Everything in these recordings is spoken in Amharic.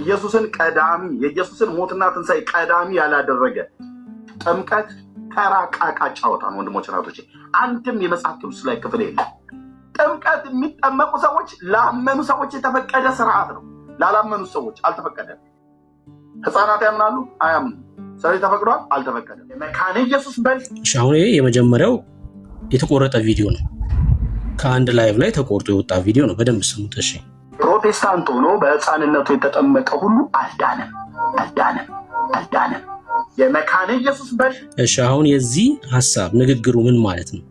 የኢየሱስን ሞትና ትንሣኤ ቀዳሚ ያላደረገ ጥምቀት ተራ ቃቃ ጫወታ ነው። ወንድሞች ናቶች፣ አንድም የመጽሐፍ ቅዱስ ላይ ክፍል የለም። ጥምቀት የሚጠመቁ ሰዎች ላመኑ ሰዎች የተፈቀደ ስርዓት ነው። ላላመኑ ሰዎች አልተፈቀደም። ህፃናት ያምናሉ፣ አያምኑ። ስለዚህ ተፈቅዷል፣ አልተፈቀደም። መካነ ኢየሱስ በል። አሁን ይሄ የመጀመሪያው የተቆረጠ ቪዲዮ ነው። ከአንድ ላይቭ ላይ ተቆርጦ የወጣ ቪዲዮ ነው። በደንብ ስሙት እሺ። ፕሮቴስታንት ሆኖ በህፃንነቱ የተጠመቀ ሁሉ አልዳነም። የመካነ ኢየሱስ በል። እሺ አሁን የዚህ ሐሳብ ንግግሩ ምን ማለት ነው?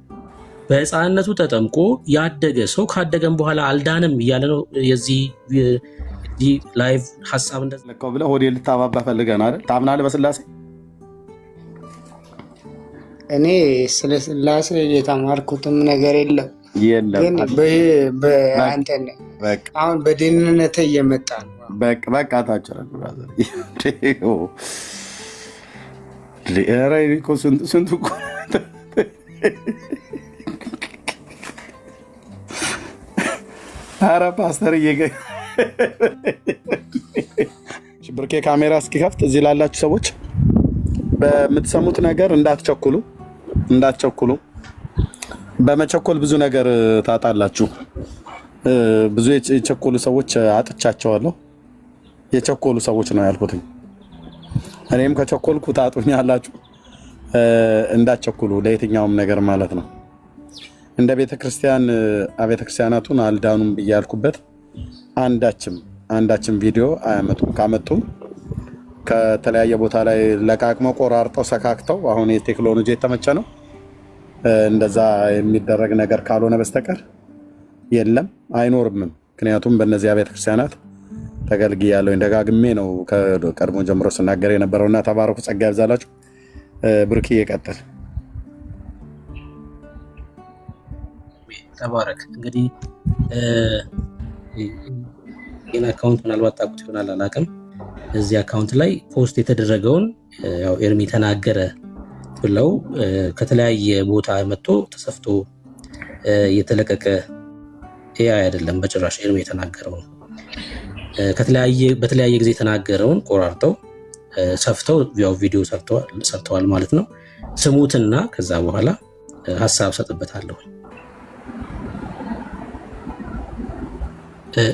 በህፃንነቱ ተጠምቆ ያደገ ሰው ካደገም በኋላ አልዳነም እያለ ነው። የዚህ ላይቭ ሐሳብ እንደዚህ ለከው ብለ ሆዴ ልታባባ ፈልገን አይደል? ታምናለህ በስላሴ? እኔ ስለ ስላሴ የተማርኩትም ነገር የለም። ግን በአንተ አሁን በደህንነት እየመጣ ነው። በቃ ታጨረን ብራዘር። ለራይ እኮ ስንቱ እኮ ኧረ ፓስተር ብርኬ ካሜራ እስኪከፍት እዚህ ላላችሁ ሰዎች በምትሰሙት ነገር እንዳትቸኩሉ። በመቸኮል ብዙ ነገር ታጣላችሁ። ብዙ የቸኮሉ ሰዎች አጥቻቸዋለሁ። የቸኮሉ ሰዎች ነው ያልኩትኝ። እኔም ከቸኮልኩ ታጡኛላችሁ። እንዳትቸኩሉ ለየትኛውም ነገር ማለት ነው። እንደ ቤተክርስቲያን አቤተክርስቲያናቱን አልዳኑም ብያልኩበት አንዳችም ቪዲዮ አያመጡም። ካመጡም ከተለያየ ቦታ ላይ ለቃቅመው ቆራርጠው ሰካክተው አሁን የቴክኖሎጂ የተመቸ ነው። እንደዛ የሚደረግ ነገር ካልሆነ በስተቀር የለም አይኖርምም። ምክንያቱም በእነዚህ ቤተክርስቲያናት ተገልግያለሁ። ደጋግሜ ነው ከቀድሞ ጀምሮ ስናገር የነበረውና ተባረኩ፣ ጸጋ ይብዛላችሁ። ብርኪ ይቀጥል። ተባረክ። እንግዲህ ይህን አካውንት ምናልባት ታውቁት ይሆናል አላውቅም። እዚህ አካውንት ላይ ፖስት የተደረገውን ያው ኤርሚ ተናገረ ብለው ከተለያየ ቦታ መጥቶ ተሰፍቶ የተለቀቀ ኤአይ አይደለም በጭራሽ። ኤርሚ የተናገረው በተለያየ ጊዜ የተናገረውን ቆራርጠው ሰፍተው ያው ቪዲዮ ሰርተዋል ማለት ነው። ስሙትና ከዛ በኋላ ሐሳብ ሰጥበታለሁ።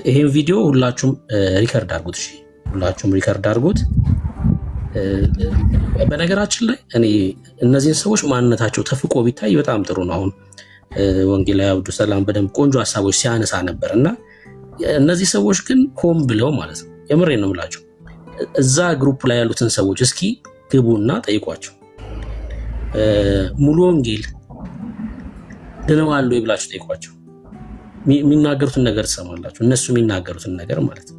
ይሄን ቪዲዮ ሁላችሁም ሪከርድ አድርጉት። እሺ ሁላችሁም ሪከርድ አድርጉት። በነገራችን ላይ እኔ እነዚህን ሰዎች ማንነታቸው ተፍቆ ቢታይ በጣም ጥሩ ነው። አሁን ወንጌላዊ አብዱ ሰላም በደንብ ቆንጆ ሐሳቦች ሲያነሳ ነበር እና እነዚህ ሰዎች ግን ሆን ብለው ማለት ነው፣ የምሬን ነው የምላቸው፣ እዛ ግሩፕ ላይ ያሉትን ሰዎች እስኪ ግቡና ጠይቋቸው። ሙሉ ወንጌል ድነዋል ወይ ብላችሁ ጠይቋቸው። የሚናገሩትን ነገር ትሰማላችሁ። እነሱ የሚናገሩትን ነገር ማለት ነው።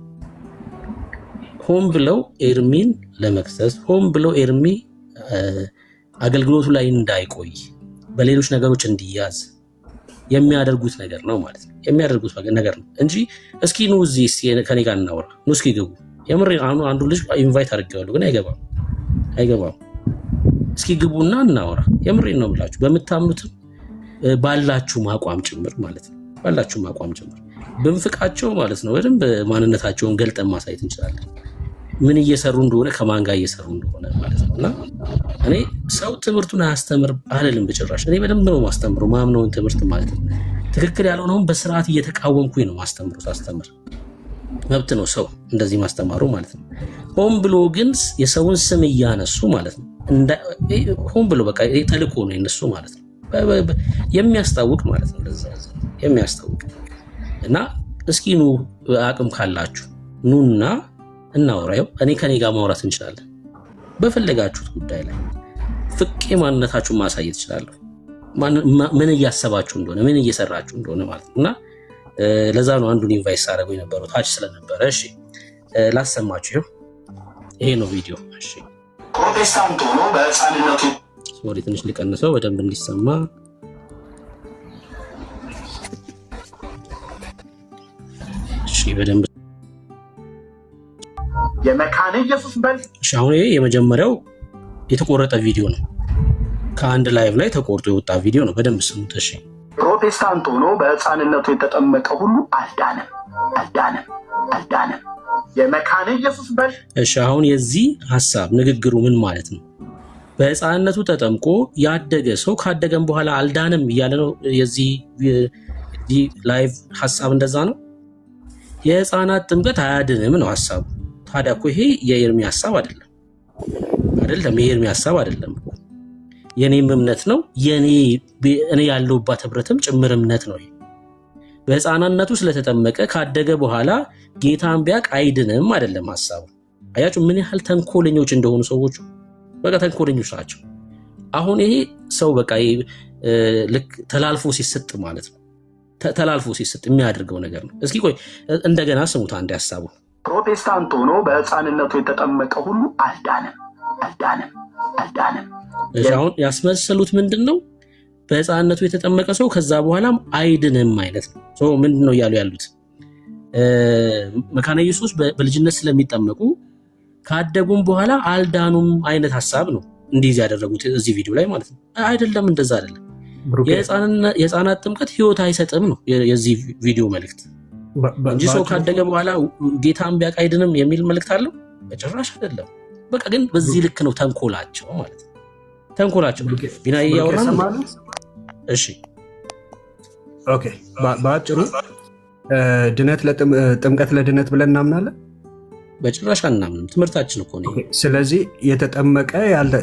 ሆን ብለው ኤርሚን ለመክሰስ፣ ሆን ብለው ኤርሚ አገልግሎቱ ላይ እንዳይቆይ በሌሎች ነገሮች እንዲያዝ የሚያደርጉት ነገር ነው ማለት ነው። የሚያደርጉት ነገር ነው እንጂ እስኪ ኑ እዚህ ከኔ ጋር እናወራ፣ ኑ እስኪ ግቡ። የምሬ አንዱ ልጅ ኢንቫይት አድርጌዋለሁ ግን አይገባም። እስኪ ግቡና እናወራ። የምሬን ነው የምላችሁ። በምታምኑትም ባላችሁም አቋም ጭምር ማለት ነው። ባላችሁም አቋም ጭምር ብንፍቃቸው ማለት ነው በደንብ ማንነታቸውን ገልጠን ማሳየት እንችላለን። ምን እየሰሩ እንደሆነ ከማን ጋር እየሰሩ እንደሆነ ማለት ነው። እና እኔ ሰው ትምህርቱን አያስተምር አይደለም በጭራሽ። እኔ በደንብ ነው ማስተምረው ማምነውን ትምህርት ማለት ነው። ትክክል ያልሆነውን በስርዓት እየተቃወምኩኝ ነው ሳስተምር። መብት ነው ሰው እንደዚህ ማስተማሩ ማለት ነው። ሆን ብሎ ግን የሰውን ስም እያነሱ ማለት ነው። ሆን ብሎ በቃ ተልእኮ ነው የነሱ ማለት ነው። የሚያስታውቅ ማለት ነው። ለዛ የሚያስታውቅ እና እስኪ ኑ አቅም ካላችሁ ኑና እናወራው። እኔ ከኔ ጋር ማውራት እንችላለን። በፈለጋችሁት ጉዳይ ላይ ፍቄ ማንነታችሁን ማሳየት እችላለሁ። ምን እያሰባችሁ እንደሆነ ምን እየሰራችሁ እንደሆነ ማለት ነው። እና ለዛ ነው አንዱን ኢንቫይስ አደረገው የነበረው ታች ስለነበረ። እሺ ላሰማችሁ። ይሄ ነው ቪዲዮ። እሺ ፕሮቴስታንት ሆኖ በህፃንነቱ ሶሪ ትንሽ ሊቀንሰው በደንብ እንዲሰማ። እሺ በደንብ የመካነ ኢየሱስ በል። እሺ አሁን ይሄ የመጀመሪያው የተቆረጠ ቪዲዮ ነው። ከአንድ ላይቭ ላይ ተቆርጦ የወጣ ቪዲዮ ነው። በደንብ ስሙት። እሺ ፕሮቴስታንት ሆኖ በህፃንነቱ የተጠመቀ ሁሉ አልዳነም። የመካነ ኢየሱስ በል። እሺ አሁን የዚህ ሐሳብ ንግግሩ ምን ማለት ነው? በሕፃንነቱ ተጠምቆ ያደገ ሰው ካደገም በኋላ አልዳንም እያለ ነው። የዚህ ላይቭ ሐሳብ እንደዛ ነው። የሕፃናት ጥምቀት አያድንም ነው ሐሳቡ። ታዲያ እኮ ይሄ የኤርሚ ሐሳብ አይደለም፣ የኤርሚ ሐሳብ አይደለም። የኔም እምነት ነው፣ እኔ ያለሁባት ህብረትም ጭምር እምነት ነው። በሕፃንነቱ ስለተጠመቀ ካደገ በኋላ ጌታን ቢያቅ አይድንም አይደለም ሐሳቡ። አያችሁ ምን ያህል ተንኮለኞች እንደሆኑ ሰዎቹ፣ በቃ ተንኮለኞች ናቸው። አሁን ይሄ ሰው በቃ ልክ ተላልፎ ሲሰጥ ማለት ነው፣ ተላልፎ ሲሰጥ የሚያደርገው ነገር ነው። እስኪ ቆይ እንደገና ስሙት አንድ ሐሳቡ። ፕሮቴስታንት ሆኖ በሕፃንነቱ የተጠመቀ ሁሉ አልዳንም። አሁን ያስመሰሉት ምንድን ነው? በሕፃንነቱ የተጠመቀ ሰው ከዛ በኋላም አይድንም አይነት ነው። ምንድን ነው እያሉ ያሉት? መካነ ኢየሱስ በልጅነት ስለሚጠመቁ ካደጉም በኋላ አልዳኑም አይነት ሐሳብ ነው እንዲህ ያደረጉት እዚህ ቪዲዮ ላይ ማለት ነው። አይደለም፣ እንደዛ አይደለም። የሕፃናት ጥምቀት ህይወት አይሰጥም ነው የዚህ ቪዲዮ መልእክት እንጂ ሰው ካደገ በኋላ ጌታን ቢያውቅ አይድንም የሚል መልእክት አለው? በጭራሽ አይደለም። በቃ ግን በዚህ ልክ ነው ተንኮላቸው ማለት ነው። ተንኮላቸው ቢና እያወራን። እሺ ኦኬ። በአጭሩ ጥምቀት ለድነት ብለን እናምናለን? በጭራሽ አናምንም። ትምህርታችን እኮ ነው። ስለዚህ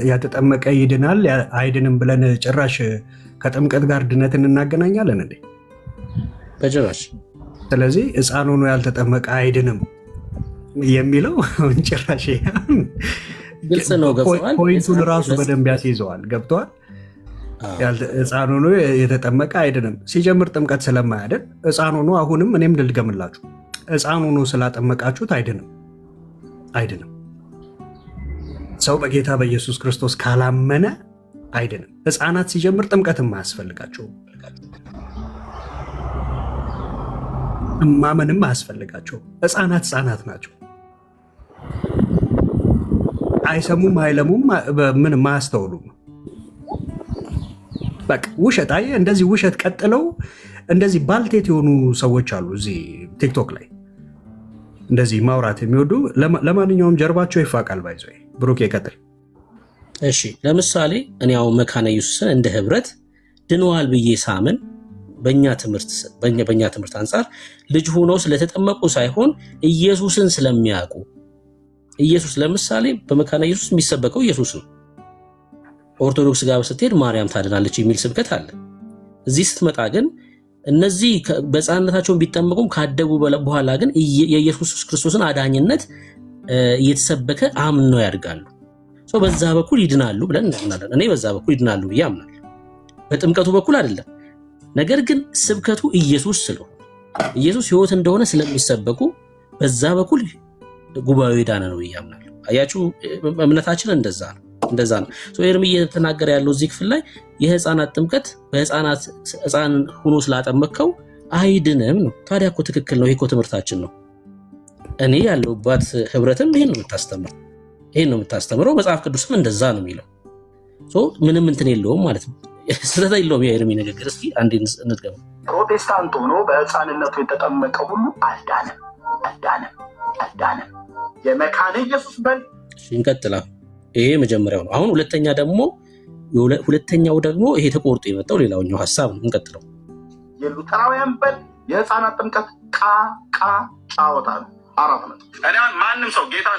ያልተጠመቀ ይድናል አይድንም ብለን ጭራሽ ከጥምቀት ጋር ድነትን እናገናኛለን እንዴ? በጭራሽ። ስለዚህ ሕፃን ሆኖ ያልተጠመቀ አይድንም የሚለው ጭራሽ ግልጽ ነው። ገብተዋል። ፖይንቱን ራሱ በደንብ ያስይዘዋል። ገብተዋል። ሕፃን ሆኖ የተጠመቀ አይድንም። ሲጀምር ጥምቀት ስለማያድን ሕፃን ሆኖ አሁንም እኔም ልድገምላችሁ፣ ሕፃን ሆኖ ስላጠመቃችሁት አይድንም። ሰው በጌታ በኢየሱስ ክርስቶስ ካላመነ አይድንም። ሕፃናት ሲጀምር ጥምቀትም አያስፈልጋቸውም፣ ማመንም አያስፈልጋቸውም። ሕፃናት ናቸው። አይሰሙም፣ አይለሙም፣ ምንም አያስተውሉም። በቃ ውሸት። አየህ፣ እንደዚህ ውሸት ቀጥለው እንደዚህ ባልቴት የሆኑ ሰዎች አሉ እዚህ ቲክቶክ ላይ እንደዚህ ማውራት የሚወዱ። ለማንኛውም ጀርባቸው ይፋቃል። ባይዞ ብሩክ ይቀጥል። እሺ ለምሳሌ እኔ ያው መካነ ኢየሱስን እንደ ህብረት ድነዋል ብዬ ሳምን በእኛ ትምህርት አንጻር ልጅ ሆነው ስለተጠመቁ ሳይሆን ኢየሱስን ስለሚያውቁ። ኢየሱስ ለምሳሌ በመካነ ኢየሱስ የሚሰበከው ኢየሱስ ነው። ኦርቶዶክስ ጋር ስትሄድ ማርያም ታድናለች የሚል ስብከት አለ። እዚህ ስትመጣ ግን እነዚህ በሕፃንነታቸውን ቢጠመቁም ካደጉ በኋላ ግን የኢየሱስ ክርስቶስን አዳኝነት እየተሰበከ አምነው ያድጋሉ። በዛ በኩል ይድናሉ ብለን እናምናለን። እኔ በዛ በኩል ይድናሉ ብዬ አምናለሁ። በጥምቀቱ በኩል አይደለም። ነገር ግን ስብከቱ ኢየሱስ ስለሆነ ኢየሱስ ሕይወት እንደሆነ ስለሚሰበኩ በዛ በኩል ጉባኤው የዳነ ነው ብዬ አምናለሁ። አያችሁ እምነታችን እንደዛ ነው። ኤርሚ እየተናገረ ያለው እዚህ ክፍል ላይ የሕፃናት ጥምቀት ሕፃን ሆኖ ስላጠመቅከው አይድንም ነው። ታዲያ እኮ ትክክል ነው። ይሄ እኮ ትምህርታችን ነው። እኔ ያለሁባት ህብረትም ይሄን ነው የምታስተምረው። መጽሐፍ ቅዱስም እንደዛ ነው የሚለው። ምንም እንትን የለውም ማለት ነው። ስህተት የለውም የኤርሚ ንግግር። እስኪ አንዴ እንድገም። ፕሮቴስታንት ሆኖ በሕፃንነቱ የተጠመቀ ሁሉ አልዳንም። የመካነ ኢየሱስ በል። እንቀጥላ። ይሄ መጀመሪያው ነው። አሁን ሁለተኛው ደግሞ ይሄ ተቆርጦ የመጣው ሌላኛው ሐሳብ ነው። እንቀጥለው። የሉተራውያን በል የሕፃናት ጥምቀት ጫወታ ነው። 4 ነው። ማንም ሰው ጌታ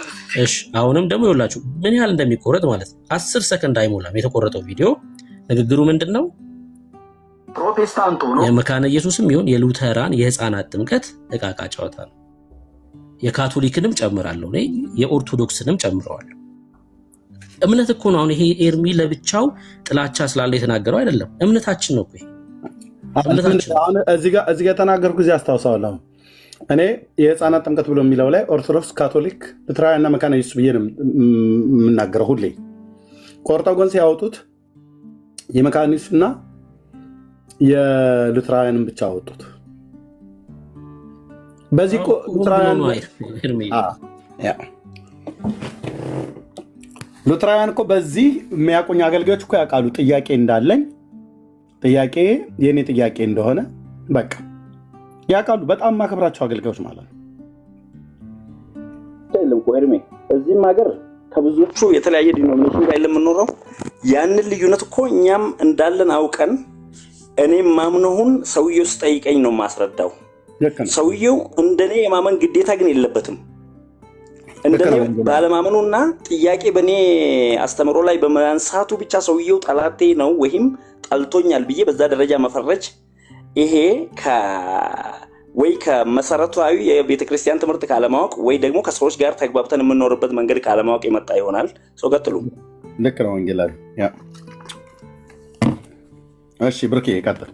እሺ። አሁንም ደግሞ ይኸውላችሁ ምን ያህል እንደሚቆረጥ ማለት ነው። 10 ሰከንድ አይሞላም የተቆረጠው ቪዲዮ። ንግግሩ ምንድን ነው? ፕሮቴስታንት ሆኖ የመካነ ኢየሱስም ይሁን የሉተራን የሕፃናት ጥምቀት ዕቃቃ ጨዋታ ነው። የካቶሊክንም ጨምራለሁ እኔ የኦርቶዶክስንም ጨምረዋለሁ። እምነት እኮ ነው። አሁን ይሄ ኤርሚ ለብቻው ጥላቻ ስላለ የተናገረው አይደለም። እምነታችን ነው። አሁን እዚህ ጋር የተናገርኩ እዚህ አስታውሳለሁ። እኔ የሕፃናት ጥምቀት ብሎ የሚለው ላይ ኦርቶዶክስ፣ ካቶሊክ፣ ሉተራውያንና መካነ ኢየሱስ ብዬ ነው የምናገረው ሁሌ። ቆርጠው ጎን ሲያወጡት የመካነ ኢየሱስና የሉተራውያንን ብቻ አወጡት። በዚህ ሉተራውያን እኮ በዚህ የሚያውቁኝ አገልጋዮች እኮ ያውቃሉ ጥያቄ እንዳለኝ፣ ጥያቄ የእኔ ጥያቄ እንደሆነ በቃ ያውቃሉ። በጣም ማከብራቸው አገልጋዮች ማለት ነው። ኤርሜ እዚህም ሀገር ከብዙዎቹ የተለያየ ዲኖሚኔሽን ጋር የምንኖረው ያንን ልዩነት እኮ እኛም እንዳለን አውቀን እኔም ማምነውን ሰውየው ስጠይቀኝ ነው ማስረዳው። ሰውየው እንደኔ የማመን ግዴታ ግን የለበትም። እንደኔ ባለማመኑና ጥያቄ በኔ አስተምሮ ላይ በማንሳቱ ብቻ ሰውየው ጠላቴ ነው ወይም ጠልቶኛል ብዬ በዛ ደረጃ መፈረጅ ይሄ ወይ ከመሰረታዊ የቤተ ክርስቲያን ትምህርት ካለማወቅ ወይ ደግሞ ከሰዎች ጋር ተግባብተን የምንኖርበት መንገድ ካለማወቅ የመጣ ይሆናል። ሰው ቀጥሉ። ልክ ነው ወንጌላዊ። እሺ ብርኬ ቀጥል።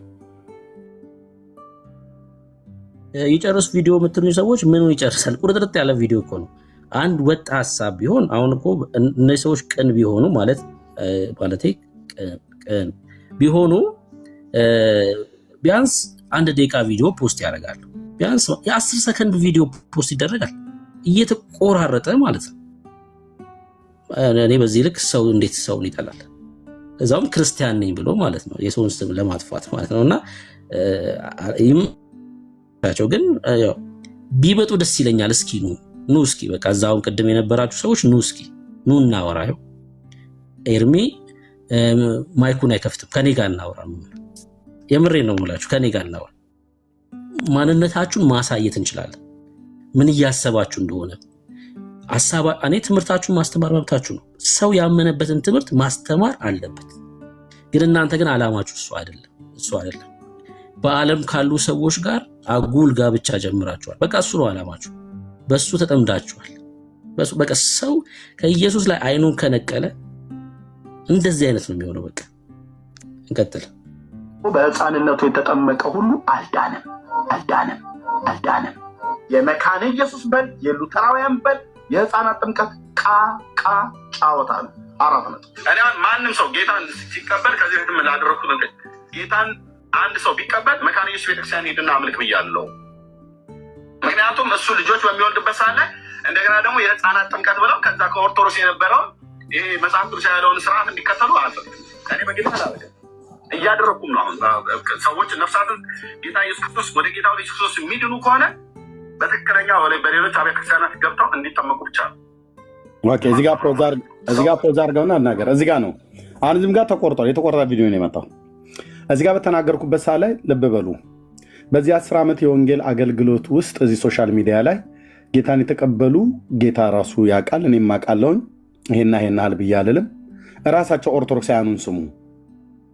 ይጨርስ ቪዲዮ የምትሉኝ ሰዎች ምኑን ይጨርሳል? ቁርጥርጥ ያለ ቪዲዮ እኮ ነው። አንድ ወጥ ሀሳብ ቢሆን አሁን እኮ እነዚህ ሰዎች ቅን ቢሆኑ ማለቴ ቅን ቢሆኑ ቢያንስ 1 ደቂቃ ቪዲዮ ፖስት ያደርጋሉ። ቢያንስ የ10 ሰከንድ ቪዲዮ ፖስት ይደረጋል እየተቆራረጠ ማለት ነው። እኔ በዚህ ልክ ሰው እንዴት ሰውን ይጠላል? እዛውም ክርስቲያን ነኝ ብሎ ማለት ነው፣ የሰውን ስም ለማጥፋት ማለት ነውና ይምታቸው። ግን ቢመጡ ደስ ይለኛል። እስኪ ኑ እስኪ በቃ እዛው ቅድም የነበራችሁ ሰዎች እስኪ ኑ እናወራ። ኤርሚ ማይኩን አይከፍትም፣ ከኔ ጋር እናወራ። የምሬ ነው የምላችሁ፣ ከኔ ጋር እናወራ። ማንነታችሁን ማሳየት እንችላለን፣ ምን እያሰባችሁ እንደሆነ እኔ ትምህርታችሁን ማስተማር መብታችሁ ነው። ሰው ያመነበትን ትምህርት ማስተማር አለበት። ግን እናንተ ግን አላማችሁ እሱ አይደለም። በዓለም ካሉ ሰዎች ጋር አጉል ጋብቻ ጀምራችኋል። በቃ እሱ ነው አላማችሁ። በሱ ተጠምዳችኋል። በቃ ሰው ከኢየሱስ ላይ አይኑን ከነቀለ እንደዚህ አይነት ነው የሚሆነው። በቃ እንቀጥል። በሕፃንነቱ የተጠመቀ ሁሉ አልዳንም። የመካነ ኢየሱስ በል የሉተራውያን በል የሕፃናት ጥምቀት ቃ ጫወታ ነው። 4 ነጥብ። እኔ ማንም ሰው ጌታን ሲቀበል ከዚህ በፊት ላደረኩት ነገር ጌታን አንድ ሰው ቢቀበል መካነ ኢየሱስ ቤተክርስቲያን ሄድና አምልክ ብያለሁ። ምክንያቱም እሱ ልጆች በሚወልድበት ሰዓት ላይ እንደገና ደግሞ የሕፃናት ጥምቀት ብለው ከዛ ከኦርቶዶክስ የነበረውን ይሄ መጽሐፍ ቅዱስ ያለውን ስርዓት እንዲከተሉ አልፈልግም። እኔ በጌታ አላደረገም እያደረኩም ነው። አሁን ሰዎች ነፍሳትን ጌታ ኢየሱስ ክርስቶስ ወደ ጌታ ወደ ኢየሱስ ክርስቶስ የሚድኑ ከሆነ በትክክለኛ በሌሎች አብያተ ክርስቲያናት ገብተው እንዲጠመቁ ብቻ ነው። ኦኬ፣ እዚህ ጋር ፖዝ አድርገውና እናገር። እዚህ ጋር ነው አሁን እዚህም ጋር ተቆርጧል። የተቆረጠ ቪዲዮ ነው የመጣው። እዚህ ጋር በተናገርኩበት ሰዓት ላይ ልብ በሉ። በዚህ 10 ዓመት የወንጌል አገልግሎት ውስጥ እዚህ ሶሻል ሚዲያ ላይ ጌታን የተቀበሉ ጌታ ራሱ ያውቃል፣ እኔም አውቃለሁኝ። ይሄና ያህል ብዬ አልልም። እራሳቸው ኦርቶዶክሳውያኑን ስሙ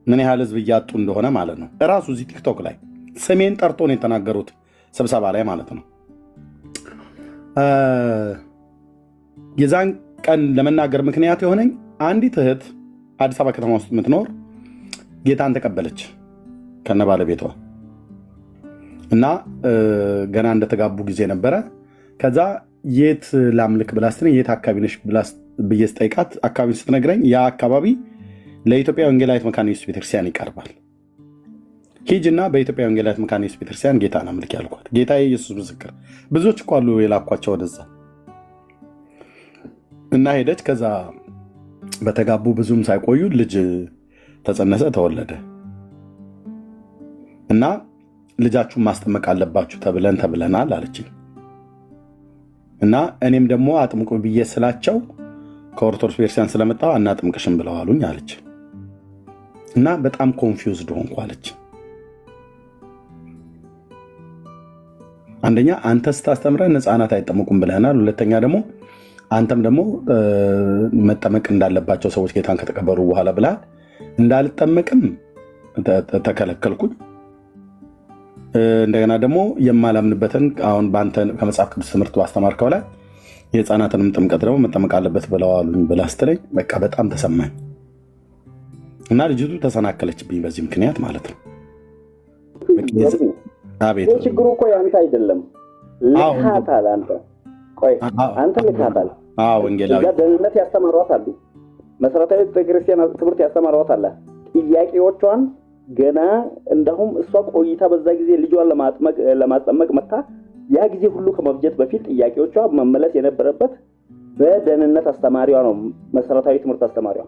ምን ያህል ህዝብ እያጡ እንደሆነ ማለት ነው። እራሱ እዚህ ቲክቶክ ላይ ስሜን ጠርቶ ነው የተናገሩት፣ ስብሰባ ላይ ማለት ነው። የዛን ቀን ለመናገር ምክንያት የሆነኝ አንዲት እህት አዲስ አበባ ከተማ ውስጥ የምትኖር ጌታን ተቀበለች ከነ ባለቤቷ እና ገና እንደተጋቡ ጊዜ ነበረ። ከዛ የት ላምልክ ብላ ስትነኝ የት አካባቢ ነሽ ብዬ ስጠይቃት አካባቢ ስትነግረኝ ያ አካባቢ ለኢትዮጵያ ወንጌላዊት መካነ ኢየሱስ ቤተክርስቲያን ይቀርባል፣ ሂጅና በኢትዮጵያ ወንጌላዊት መካነ ኢየሱስ ቤተክርስቲያን ጌታን አምልክ ያልኳት። ጌታ የኢየሱስ ምስክር ብዙዎች እኮ አሉ የላኳቸው ወደዛ እና ሄደች። ከዛ በተጋቡ ብዙም ሳይቆዩ ልጅ ተጸነሰ፣ ተወለደ እና ልጃችሁን ማስጠመቅ አለባችሁ ተብለናል አለችኝ። እና እኔም ደግሞ አጥምቁ ብዬ ስላቸው ከኦርቶዶክስ ቤተክርስቲያን ስለመጣሁ አናጥምቅሽም ብለዋሉኝ አለች። እና በጣም ኮንፊውዝድ ሆንኩ አለች። አንደኛ አንተ ስታስተምረን ሕፃናት አይጠመቁም ብለናል። ሁለተኛ ደግሞ አንተም ደግሞ መጠመቅ እንዳለባቸው ሰዎች ጌታን ከተቀበሉ በኋላ ብላ እንዳልጠመቅም ተከለከልኩኝ። እንደገና ደግሞ የማላምንበትን አሁን በአንተ ከመጽሐፍ ቅዱስ ትምህርት ባስተማርከው ላይ የሕፃናትንም ጥምቀት ደግሞ መጠመቅ አለበት ብለዋሉኝ ብላ ስትለኝ በቃ በጣም ተሰማኝ እና ልጅቱ ተሰናከለችብኝ በዚህ ምክንያት ማለት ነው። ችግሩ እኮ ያንተ አይደለም፣ ልካታል። አንተ ልካታል። ወንጌላዊ ደህንነት ያስተማሯት አሉ፣ መሰረታዊ ቤተክርስቲያን ትምህርት ያስተማሯት አለ። ጥያቄዎቿን ገና እንደውም እሷ ቆይታ በዛ ጊዜ ልጇን ለማጥመቅ መታ ያ ጊዜ ሁሉ ከመፍጀት በፊት ጥያቄዎቿ መመለስ የነበረበት በደህንነት አስተማሪዋ ነው። መሰረታዊ ትምህርት አስተማሪዋ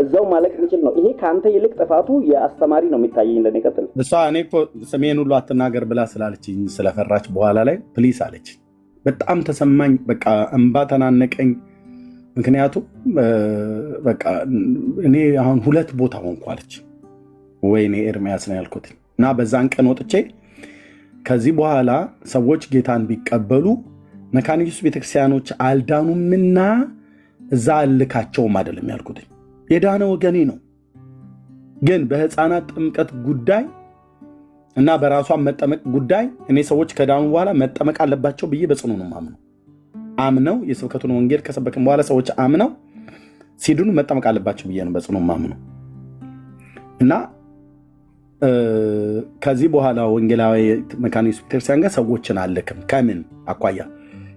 እዛው ማለቅ እንችል ነው። ይሄ ከአንተ ይልቅ ጥፋቱ የአስተማሪ ነው የሚታየኝ። ለኔ ቀጥል። እሷ እኔ እኮ ስሜን ሁሉ አትናገር ብላ ስላለችኝ ስለፈራች በኋላ ላይ ፕሊስ አለች። በጣም ተሰማኝ። በቃ እንባ ተናነቀኝ። ምክንያቱም በቃ እኔ አሁን 2 ቦታ ሆንኩ አለች። ወይኔ ኤርሚያስ ነው ያልኩት። እና በዛን ቀን ወጥቼ ከዚህ በኋላ ሰዎች ጌታን ቢቀበሉ መካነ ኢየሱስ ቤተክርስቲያኖች አልዳኑምና እዛ አልካቸውም አይደለም ያልኩት። የዳነ ወገኔ ነው። ግን በህፃናት ጥምቀት ጉዳይ እና በራሷን መጠመቅ ጉዳይ እኔ ሰዎች ከዳኑ በኋላ መጠመቅ አለባቸው ብዬ በጽኑ ነው ማምነው። አምነው የስብከቱን ወንጌል ከሰበክን በኋላ ሰዎች አምነው ሲድኑ መጠመቅ አለባቸው ብዬ ነው በጽኑ ማምነው። እና ከዚህ በኋላ ወንጌላዊ መካነ ኢየሱስ ቤተክርስቲያን ጋር ሰዎችን አልክም። ከምን አኳያ?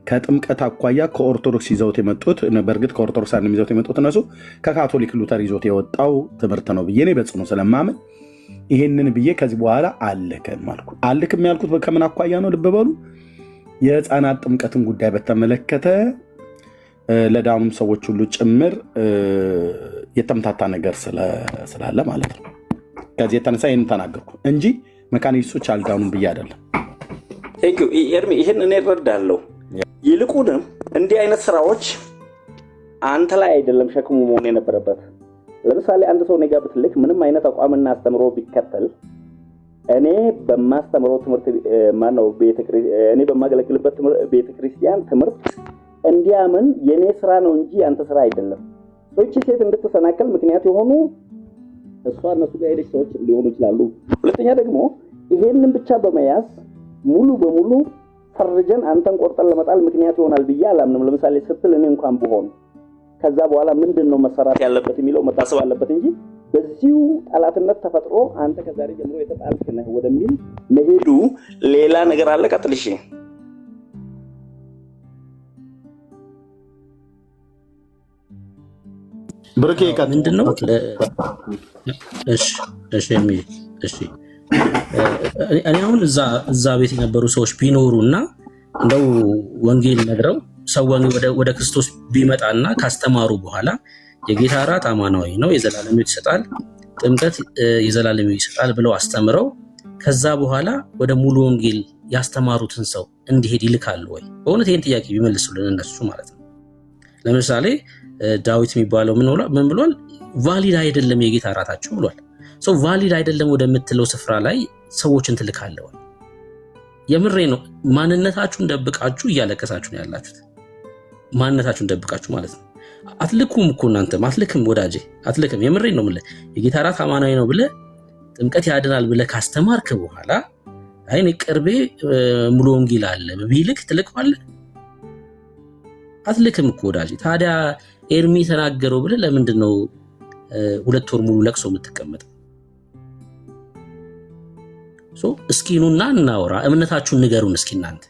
ከጥምቀት አኳያ ከኦርቶዶክስ ይዘውት የመጡት በእርግጥ ከኦርቶዶክስ አንድም ይዘውት የመጡት እነሱ ከካቶሊክ ሉተር ይዞት የወጣው ትምህርት ነው ብዬ እኔ በጽኑ ስለማምን ይሄንን ብዬ ከዚህ በኋላ አልክም አልኩ። አልክም ያልኩት ከምን አኳያ ነው? ልብ በሉ። የህፃናት ጥምቀትን ጉዳይ በተመለከተ ለዳኑም ሰዎች ሁሉ ጭምር የተምታታ ነገር ስላለ ማለት ነው። ከዚህ የተነሳ ይህን ተናገርኩ እንጂ መካነ ኢየሱሶች አልዳኑም ብዬ አይደለም። ኤርሚ ይህን እኔ እረዳለሁ። ይልቁንም እንዲህ አይነት ስራዎች አንተ ላይ አይደለም ሸክሙ መሆን የነበረበት። ለምሳሌ አንድ ሰው ነገ ብትልክ ምንም አይነት አቋምና አስተምሮ ቢከተል እኔ በማስተምረው ትምህርት እኔ በማገለግልበት ቤተክርስቲያን ትምህርት እንዲያምን የኔ ስራ ነው እንጂ አንተ ስራ አይደለም። ሰዎች ሴት እንድትሰናከል ምክንያት የሆኑ እሷ እነሱ ጋር ሄደች ሰዎች ሊሆኑ ይችላሉ። ሁለተኛ ደግሞ ይሄንን ብቻ በመያዝ ሙሉ በሙሉ ፈርጀን አንተን ቆርጠን ለመጣል ምክንያት ይሆናል ብዬ አላምንም። ለምሳሌ ስትል እኔ እንኳን ብሆን ከዛ በኋላ ምንድነው መሰራት ያለበት የሚለው መታሰብ አለበት እንጂ በዚሁ ጠላትነት ተፈጥሮ አንተ ከዛሬ ጀምሮ የተጣልክ ነህ ወደሚል መሄዱ ሌላ ነገር አለ። ቀጥልሽ። ብርኬ ቀጥል። ምንድነው? እሺ እኔ አሁን እዛ ቤት የነበሩ ሰዎች ቢኖሩና እንደው ወንጌል ነግረው ሰው ወደ ክርስቶስ ቢመጣና ካስተማሩ በኋላ የጌታ እራት አማናዊ ነው፣ የዘላለም ሕይወት ይሰጣል፣ ጥምቀት የዘላለም ሕይወት ይሰጣል ብለው አስተምረው ከዛ በኋላ ወደ ሙሉ ወንጌል ያስተማሩትን ሰው እንዲሄድ ይልካሉ ወይ? በእውነት ይህን ጥያቄ ቢመልሱልን እነሱ ማለት ነው። ለምሳሌ ዳዊት የሚባለው ምን ብሏል? ቫሊድ አይደለም የጌታ እራታችሁ ብሏል። ሰው ቫሊድ አይደለም ወደምትለው ስፍራ ላይ ሰዎችን ትልካለህ ወይ? የምሬ ነው። ማንነታችሁን ደብቃችሁ እያለቀሳችሁ ነው ያላችሁት። ማንነታችሁን ደብቃችሁ ማለት ነው። አትልኩም እኮ እናንተም አትልክም፣ ወዳጄ አትልክም። የምሬ ነው የምልህ። የጌታ እራት አማናዊ ነው ብለህ ጥምቀት ያድናል ብለህ ካስተማርክ በኋላ አይ እኔ ቅርቤ ሙሉ ወንጌል አለ ቢልክ ትልከዋለህ? አትልክም እኮ ወዳጄ። ታዲያ ኤርሚ ተናገረው ብለህ ለምንድን ነው 2 ወር ሙሉ ለቅሶ የምትቀመጠው? እስኪ ኑና እናውራ። እምነታችሁን ንገሩን እስኪ እናንተ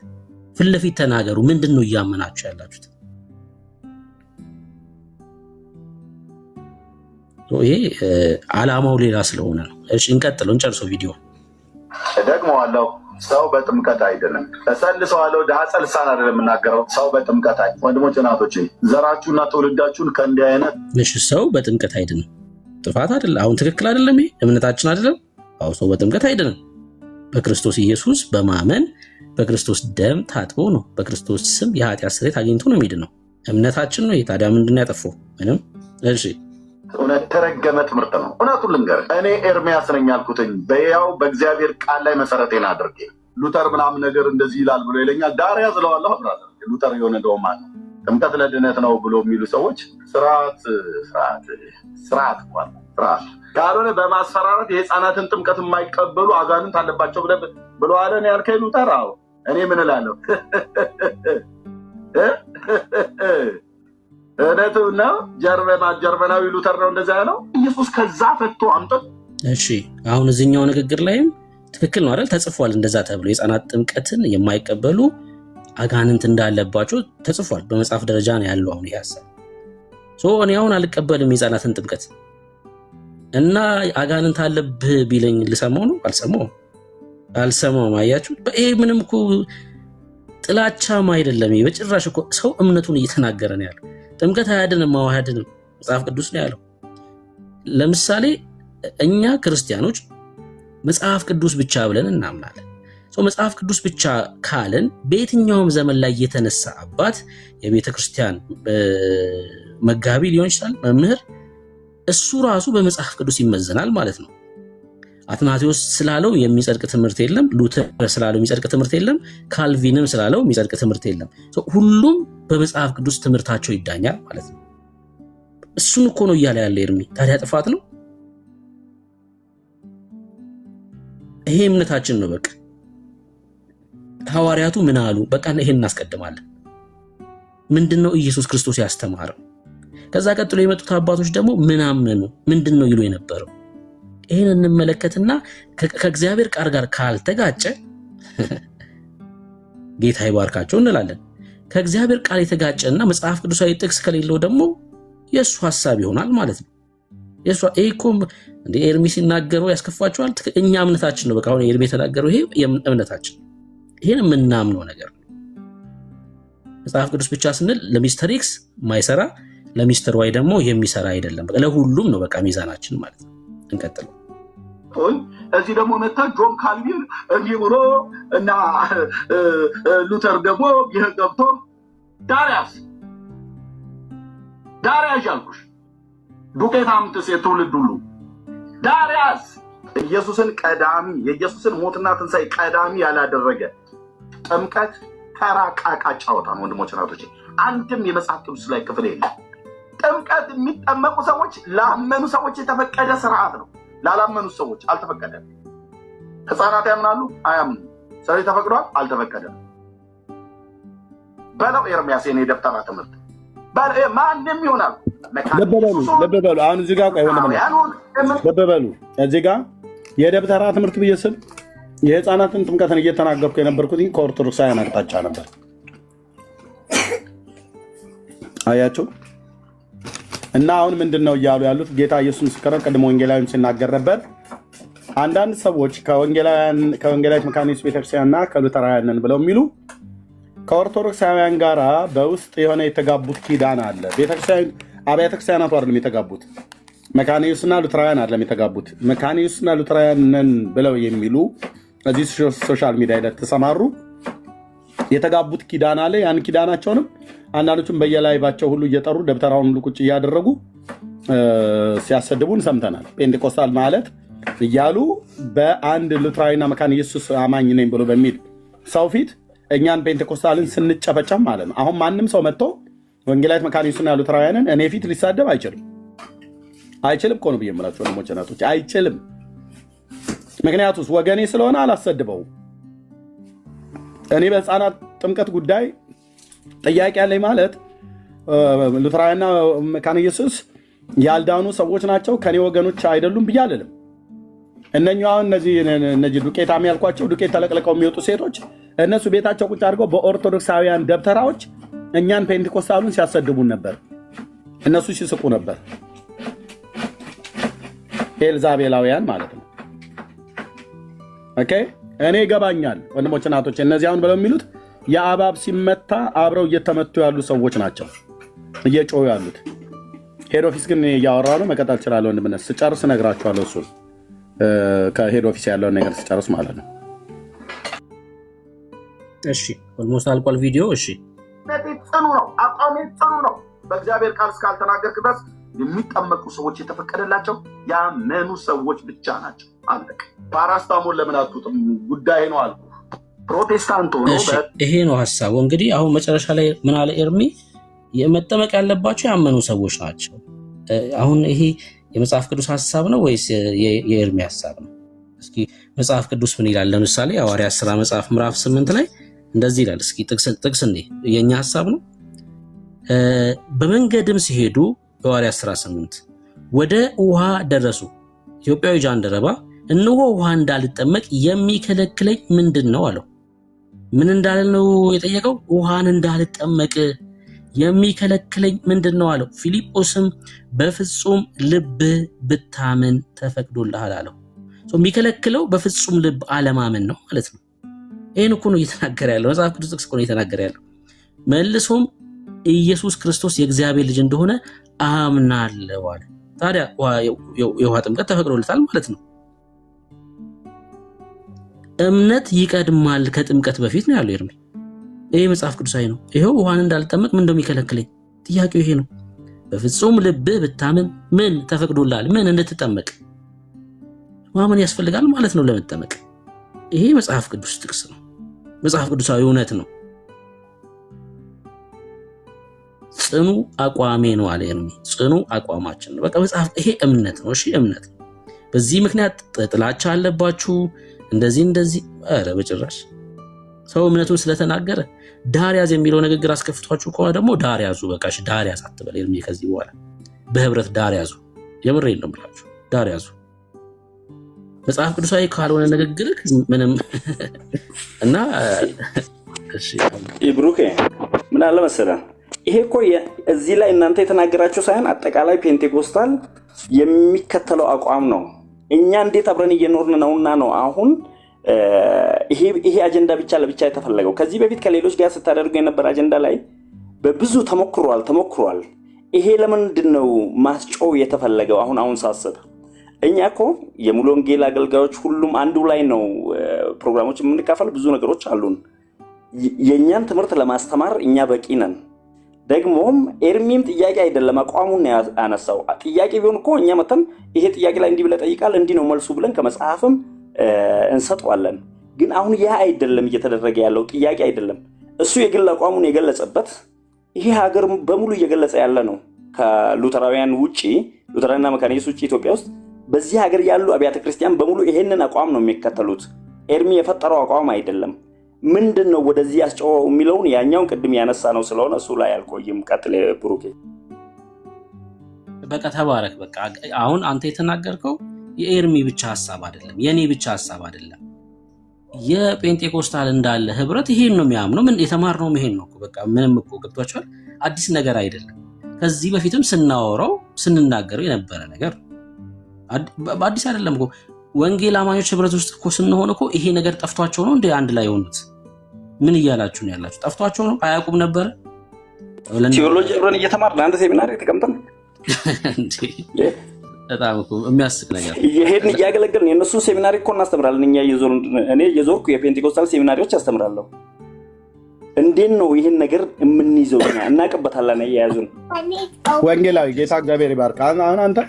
ፊት ለፊት ተናገሩ። ምንድን ነው እያመናችሁ ያላችሁት? ይሄ ዓላማው ሌላ ስለሆነ ነው። እሺ እንቀጥለው፣ እንጨርሰው ቪዲዮ። ደግመዋለሁ። ሰው በጥምቀት አይደለም ተሰልሰዋለሁ። ዳጸ ልሳን አይደለም የምናገረው። ሰው በጥምቀት አይደለም። ወንድሞች እናቶች፣ ዘራችሁና ትውልዳችሁን ከእንዲህ አይነት እሺ፣ ሰው በጥምቀት አይደለም። ጥፋት አይደለም። አሁን ትክክል አይደለም። ይሄ እምነታችን አይደለም። አዎ፣ ሰው በጥምቀት አይደለም። በክርስቶስ ኢየሱስ በማመን በክርስቶስ ደም ታጥቦ ነው፣ በክርስቶስ ስም የኃጢአት ስርየት አግኝቶ ነው የሚድነው። እምነታችን ነው። ታዲያ ምንድነው ያጠፋው? ምንም። እሺ እውነት ተረገመ ትምህርት ነው። እውነቱን ልንገር፣ እኔ ኤርሚያስ ነኝ ያልኩትኝ በያው በእግዚአብሔር ቃል ላይ መሰረቴን አድርጌ ሉተር ምናምን ነገር እንደዚህ ይላል ብሎ ይለኛል። ዳር ያዝለዋለሁ። ብራዘር ሉተር የሆነ ደውማ ነው ጥምቀት ለድነት ነው ብሎ የሚሉ ሰዎች ስርዓት ካልሆነ በማስፈራራት የህፃናትን ጥምቀት የማይቀበሉ አጋንንት አለባቸው ብሎ አለን ያልከኝ ሉተር። አዎ እኔ ምን እላለሁ? እውነቱ ነው። ጀርመናዊ ሉተር ነው እንደዛ ያለው። ኢየሱስ ከዛ ፈቶ አምጥቶ እሺ፣ አሁን እዚህኛው ንግግር ላይም ትክክል ነው አይደል? ተጽፏል እንደዛ ተብሎ የህፃናት ጥምቀትን የማይቀበሉ አጋንንት እንዳለባቸው ተጽፏል። በመጽሐፍ ደረጃ ነው ያለው። አሁን ያሳብ እኔ አሁን አልቀበልም የህፃናትን ጥምቀት እና አጋንንት አለብህ ቢለኝ ልሰማው ነው? አልሰማውም። አያችሁ፣ ይሄ ምንም እኮ ጥላቻም አይደለም። በጭራሽ እኮ ሰው እምነቱን እየተናገረ ነው ያለው። ጥምቀት አያድንም፣ አያድንም መጽሐፍ ቅዱስ ነው ያለው። ለምሳሌ እኛ ክርስቲያኖች መጽሐፍ ቅዱስ ብቻ ብለን እናምናለን። መጽሐፍ ቅዱስ ብቻ ካለን በየትኛውም ዘመን ላይ የተነሳ አባት የቤተ ክርስቲያን መጋቢ ሊሆን ይችላል፣ መምህር፣ እሱ ራሱ በመጽሐፍ ቅዱስ ይመዘናል ማለት ነው። አትናቴዎስ ስላለው የሚጸድቅ ትምህርት የለም፣ ሉተር ስላለው የሚጸድቅ ትምህርት የለም፣ ካልቪንም ስላለው የሚጸድቅ ትምህርት የለም። ሁሉም በመጽሐፍ ቅዱስ ትምህርታቸው ይዳኛል ማለት ነው። እሱን እኮ ነው እያለ ያለ ኤርሚ። ታዲያ ጥፋት ነው? ይሄ እምነታችን ነው። በቃ ሐዋርያቱ ምን አሉ? በቃ ይሄን እናስቀድማለን። ምንድነው ኢየሱስ ክርስቶስ ያስተማረው? ከዛ ቀጥሎ የመጡት አባቶች ደግሞ ምን አመኑ? ምንድነው ይሉ የነበረው? ይሄን እንመለከትና ከእግዚአብሔር ቃል ጋር ካልተጋጨ ጌታ ይባርካቸው እንላለን። ከእግዚአብሔር ቃል የተጋጨና መጽሐፍ ቅዱሳዊ ጥቅስ ከሌለው ደግሞ የሱ ሐሳብ ይሆናል ማለት ነው። የሱ ኤኮም እንደ ኤርሚ ሲናገረው ያስከፋቸዋል። እኛ እምነታችን ነው። በቃ አሁን ኤርሚ የተናገረው ይሄ እምነታችን፣ ይሄን የምናምነው ነገር ነው። መጽሐፍ ቅዱስ ብቻ ስንል ለሚስተር ኤክስ ማይሰራ ለሚስተር ዋይ ደግሞ የሚሰራ አይደለም። በቃ ለሁሉም ነው በቃ ሚዛናችን ማለት ነው። እንቀጥል። እዚህ ደግሞ መጣ ጆን ካልቪን እንዲህ ብሎ እና ሉተር ደግሞ ይሄ ገብቶ ዳሪያስ ያልኩሽ ዱቄት አምጥስ የትውልድ ሁሉ ዳሪያስ ኢየሱስን ቀዳሚ የኢየሱስን ሞትና ትንሣኤ ቀዳሚ ያላደረገ ጥምቀት ተራ ቃቃ ጫወታ ነው። ወንድሞች እናቶች፣ አንድም የመጽሐፍ ቅዱስ ላይ ክፍል የለም። ጥምቀት የሚጠመቁ ሰዎች ላመኑ ሰዎች የተፈቀደ ስርዓት ነው። ላላመኑ ሰዎች አልተፈቀደም። ህፃናት ያምናሉ፣ አያምኑ። ስለዚህ ተፈቅዷል፣ አልተፈቀደም። በለው ኤርሚያስ የኔ ደብተራ ትምህርት ማንም ይሆናል። ለበበሉ አሁን እዚህ ጋር ቆይ ለበበሉ እዚህ ጋር የደብተራ ትምህርት ብዬ ስል የህፃናትን ጥምቀትን እየተናገርኩ የነበርኩት ከኦርቶዶክሳውያን አቅጣጫ ነበር። አያችሁ። እና አሁን ምንድነው እያሉ ያሉት? ጌታ ኢየሱስ ምስክር ነው። ቀድሞ ወንጌላዊም ሲናገር ነበር። አንዳንድ ሰዎች ከወንጌላዊት መካነ ኢየሱስ ቤተክርስቲያንና ከሉተራውያን ነን ብለው የሚሉ ከኦርቶዶክሳውያን ጋራ በውስጥ የሆነ የተጋቡት ኪዳን አለ። ቤተክርስቲያን አብያተ ክርስቲያናቱ አይደለም የተጋቡት፣ መካነ ኢየሱስና ሉተራውያን አይደለም የተጋቡት። መካነ ኢየሱስና ሉተራውያን ነን ብለው የሚሉ እዚህ ሶሻል ሚዲያ ላይ ተሰማሩ የተጋቡት ኪዳን አለ። ያን ኪዳናቸውንም አንዳንዶቹም በየላይባቸው ሁሉ እየጠሩ ደብተራውን ሁሉ ቁጭ እያደረጉ ሲያሰድቡን ሰምተናል። ፔንቴኮስታል ማለት እያሉ በአንድ ሉተራዊና መካነ ኢየሱስ አማኝ ነኝ ብሎ በሚል ሰው ፊት እኛን ፔንቴኮስታልን ስንጨፈጨም ማለት ነው። አሁን ማንም ሰው መጥቶ ወንጌላዊት መካነ ኢየሱስና ሉተራውያንን እኔ ፊት ሊሳደብ አይችልም። እኮ ነው ብዬ የምላቸው ወንድሞቼ እናቶቼ፣ አይችልም። ምክንያቱስ ወገኔ ስለሆነ አላሰድበው። እኔ በህፃናት ጥምቀት ጉዳይ ጥያቄ ያለኝ ማለት ሉተራውያንና መካነ ኢየሱስ ያልዳኑ ሰዎች ናቸው፣ ከኔ ወገኖች አይደሉም ብዬ አልልም። እነዚህ ዱቄታም ያልኳቸው ዱቄት ተለቅልቀው የሚወጡ ሴቶች እነሱ ቤታቸው ቁጭ አድርገው በኦርቶዶክሳውያን ደብተራዎች እኛን ፔንቴኮስታሉን ሲያሰድቡን ነበር። እነሱ ሲስቁ ነበር። ኤልዛቤላውያን ማለት ነው። ኦኬ፣ እኔ ይገባኛል ወንድሞች እናቶች። እነዚህ አሁን ብለው የሚሉት የአባብ ሲመታ አብረው እየተመቱ ያሉ ሰዎች ናቸው እየጮሁ ያሉት። ሄድ ኦፊስ ግን እያወራ ነው። መቀጠል እችላለሁ ወንድምነት። ስጨርስ እነግራችኋለሁ። እሱን ከሄድ ኦፊስ ያለውን ነገር ስጨርስ ማለት ነው። እሺ፣ ኦልሞስት አልቋል ቪዲዮ። እሺ፣ ጽኑ ነው፣ አቋሜ ጽኑ ነው። በእግዚአብሔር ቃል እስካልተናገርክ ድረስ የሚጠመቁ ሰዎች የተፈቀደላቸው ያመኑ ሰዎች ብቻ ናቸው። አለቀ። ፓራስታሞን ለምን አትውጥም? ጉዳይ ነው አልኩ። ፕሮቴስታንት ሆኖ ይሄ ነው ሀሳቡ። እንግዲህ አሁን መጨረሻ ላይ ምን አለ ኤርሚ? የመጠመቅ ያለባቸው ያመኑ ሰዎች ናቸው። አሁን ይሄ የመጽሐፍ ቅዱስ ሀሳብ ነው ወይስ የኤርሚ ሀሳብ ነው? እስኪ መጽሐፍ ቅዱስ ምን ይላል? ለምሳሌ ሐዋርያት ሥራ መጽሐፍ ምዕራፍ 8 ላይ እንደዚህ ይላል። እስኪ ጥቅስ እንዴ የኛ ሐሳብ ነው። በመንገድም ሲሄዱ ሐዋርያት ሥራ 8 ወደ ውሃ ደረሱ። ኢትዮጵያዊ ጃንደረባ እነሆ ውሃ እንዳልጠመቅ የሚከለክለኝ ምንድን ነው አለው። ምን እንዳለ ነው የጠየቀው? ውሃን እንዳልጠመቅ የሚከለክለኝ ምንድን ነው አለው። ፊልጶስም በፍጹም ልብ ብታምን ተፈቅዶልሃል አለው። የሚከለክለው በፍጹም ልብ አለማመን ነው ማለት ነው። ይህን እኮ ነው እየተናገረ ያለው መጽሐፍ ቅዱስ ጥቅስ እኮ ነው እየተናገረ ያለው። መልሶም ኢየሱስ ክርስቶስ የእግዚአብሔር ልጅ እንደሆነ አምናለሁ አለ። ታዲያ የውሃ ጥምቀት ተፈቅዶለታል ማለት ነው። እምነት ይቀድማል ከጥምቀት በፊት ነው ያለው ኤርሚ። ይሄ መጽሐፍ ቅዱሳዊ ነው። ይሄው ውሃን እንዳልጠመቅ ምን እንደሚከለክለኝ ጥያቄው ይሄ ነው። በፍጹም ልብህ ብታምን ምን ተፈቅዶልሃል? ምን እንድትጠመቅ ማመን ያስፈልጋል ማለት ነው ለመጠመቅ። ይሄ መጽሐፍ ቅዱስ ጥቅስ ነው። መጽሐፍ ቅዱሳዊ እውነት ነው። ጽኑ አቋሜ ነው አለ ኤርሚ። ጽኑ አቋማችን ነው። በቃ መጽሐፍ ይሄ እምነት ነው። እሺ እምነት ነው። በዚህ ምክንያት ጥላቻ አለባችሁ እንደዚህ ኧረ በጭራሽ። ሰው እምነቱን ስለተናገረ ዳር ያዝ የሚለው ንግግር አስከፍቷችሁ ከሆነ ደግሞ ዳር ያዙ። በቃ እሺ ዳር ያዝ አትበል ኤርሚ። ከዚህ በኋላ በህብረት ዳር ያዙ። የምሬን ነው ብላችሁ ዳር ያዙ። መጽሐፍ ቅዱሳዊ ካልሆነ ንግግር ምንም እና እሺ ብሩኬ ምን አለ መሰለህ፣ ይሄ እኮ እዚህ ላይ እናንተ የተናገራችሁ ሳይሆን አጠቃላይ ፔንቴኮስታል የሚከተለው አቋም ነው። እኛ እንዴት አብረን እየኖርን ነውና ነው አሁን ይሄ አጀንዳ ብቻ ለብቻ የተፈለገው። ከዚህ በፊት ከሌሎች ጋር ስታደርጉ የነበረ አጀንዳ ላይ በብዙ ተሞክሯል። ይሄ ለምንድን ነው ማስጮው የተፈለገው? አሁን ሳስብ እኛ እኮ የሙሉ ወንጌል አገልጋዮች ሁሉም አንዱ ላይ ነው ፕሮግራሞች የምንካፈል፣ ብዙ ነገሮች አሉን። የእኛን ትምህርት ለማስተማር እኛ በቂ ነን። ደግሞም ኤርሚም ጥያቄ አይደለም አቋሙን ያነሳው። ጥያቄ ቢሆን እኮ እኛ መተን ይሄ ጥያቄ ላይ እንዲህ ብለህ ጠይቃል እንዲህ ነው መልሱ ብለን ከመጽሐፍም እንሰጠዋለን። ግን አሁን ያ አይደለም እየተደረገ ያለው። ጥያቄ አይደለም እሱ የግል አቋሙን የገለጸበት፣ ይሄ ሀገር በሙሉ እየገለጸ ያለ ነው። ከሉተራውያን ውጪ ሉተራንና መካነ ኢየሱስ ውጪ ኢትዮጵያ ውስጥ በዚህ ሀገር ያሉ አብያተ ክርስቲያን በሙሉ ይሄንን አቋም ነው የሚከተሉት። ኤርሚ የፈጠረው አቋም አይደለም። ምንድነው ወደዚህ ያስጨዋው የሚለውን ያኛውን ቅድም ያነሳ ነው ስለሆነ እሱ ላይ አልቆይም። ቀጥል ብሩኬ። በቃ ተባረክ። በቃ አሁን አንተ የተናገርከው የኤርሚ ብቻ ሐሳብ አይደለም፣ የኔ ብቻ ሐሳብ አይደለም። የጴንጤኮስታል እንዳለ ህብረት ይሄን ነው የሚያምነው። ምን የተማርነው ይሄን ነው። በቃ ምንም እኮ ገብቷችኋል። አዲስ ነገር አይደለም። ከዚህ በፊትም ስናወራው ስንናገረው የነበረ ነገር በአዲስ አይደለም እኮ። ወንጌል አማኞች ህብረት ውስጥ እኮ ስንሆን እኮ ይሄ ነገር ጠፍቷቸው ነው እንደ አንድ ላይ የሆኑት። ምን እያላችሁ ነው ያላችሁ? ጠፍቷቸው ነው? አያውቁም ነበር? ቴዎሎጂ አብረን እየተማርን አንድ ሴሚናሪ ተቀምጠን በጣም እኮ የሚያስቅ ነገር እየሄድን እያገለገልን የእነሱን ሴሚናሪ እኮ እናስተምራለን። እኔ እየዞርኩ የፔንቴኮስታል ሴሚናሪዎች ያስተምራለሁ። እንዴት ነው ይህን ነገር የምንይዘው? እናቅበታለን። እየያዙን ወንጌላዊ ጌታ እግዚአብሔር ይባርክ። አሁን አንተ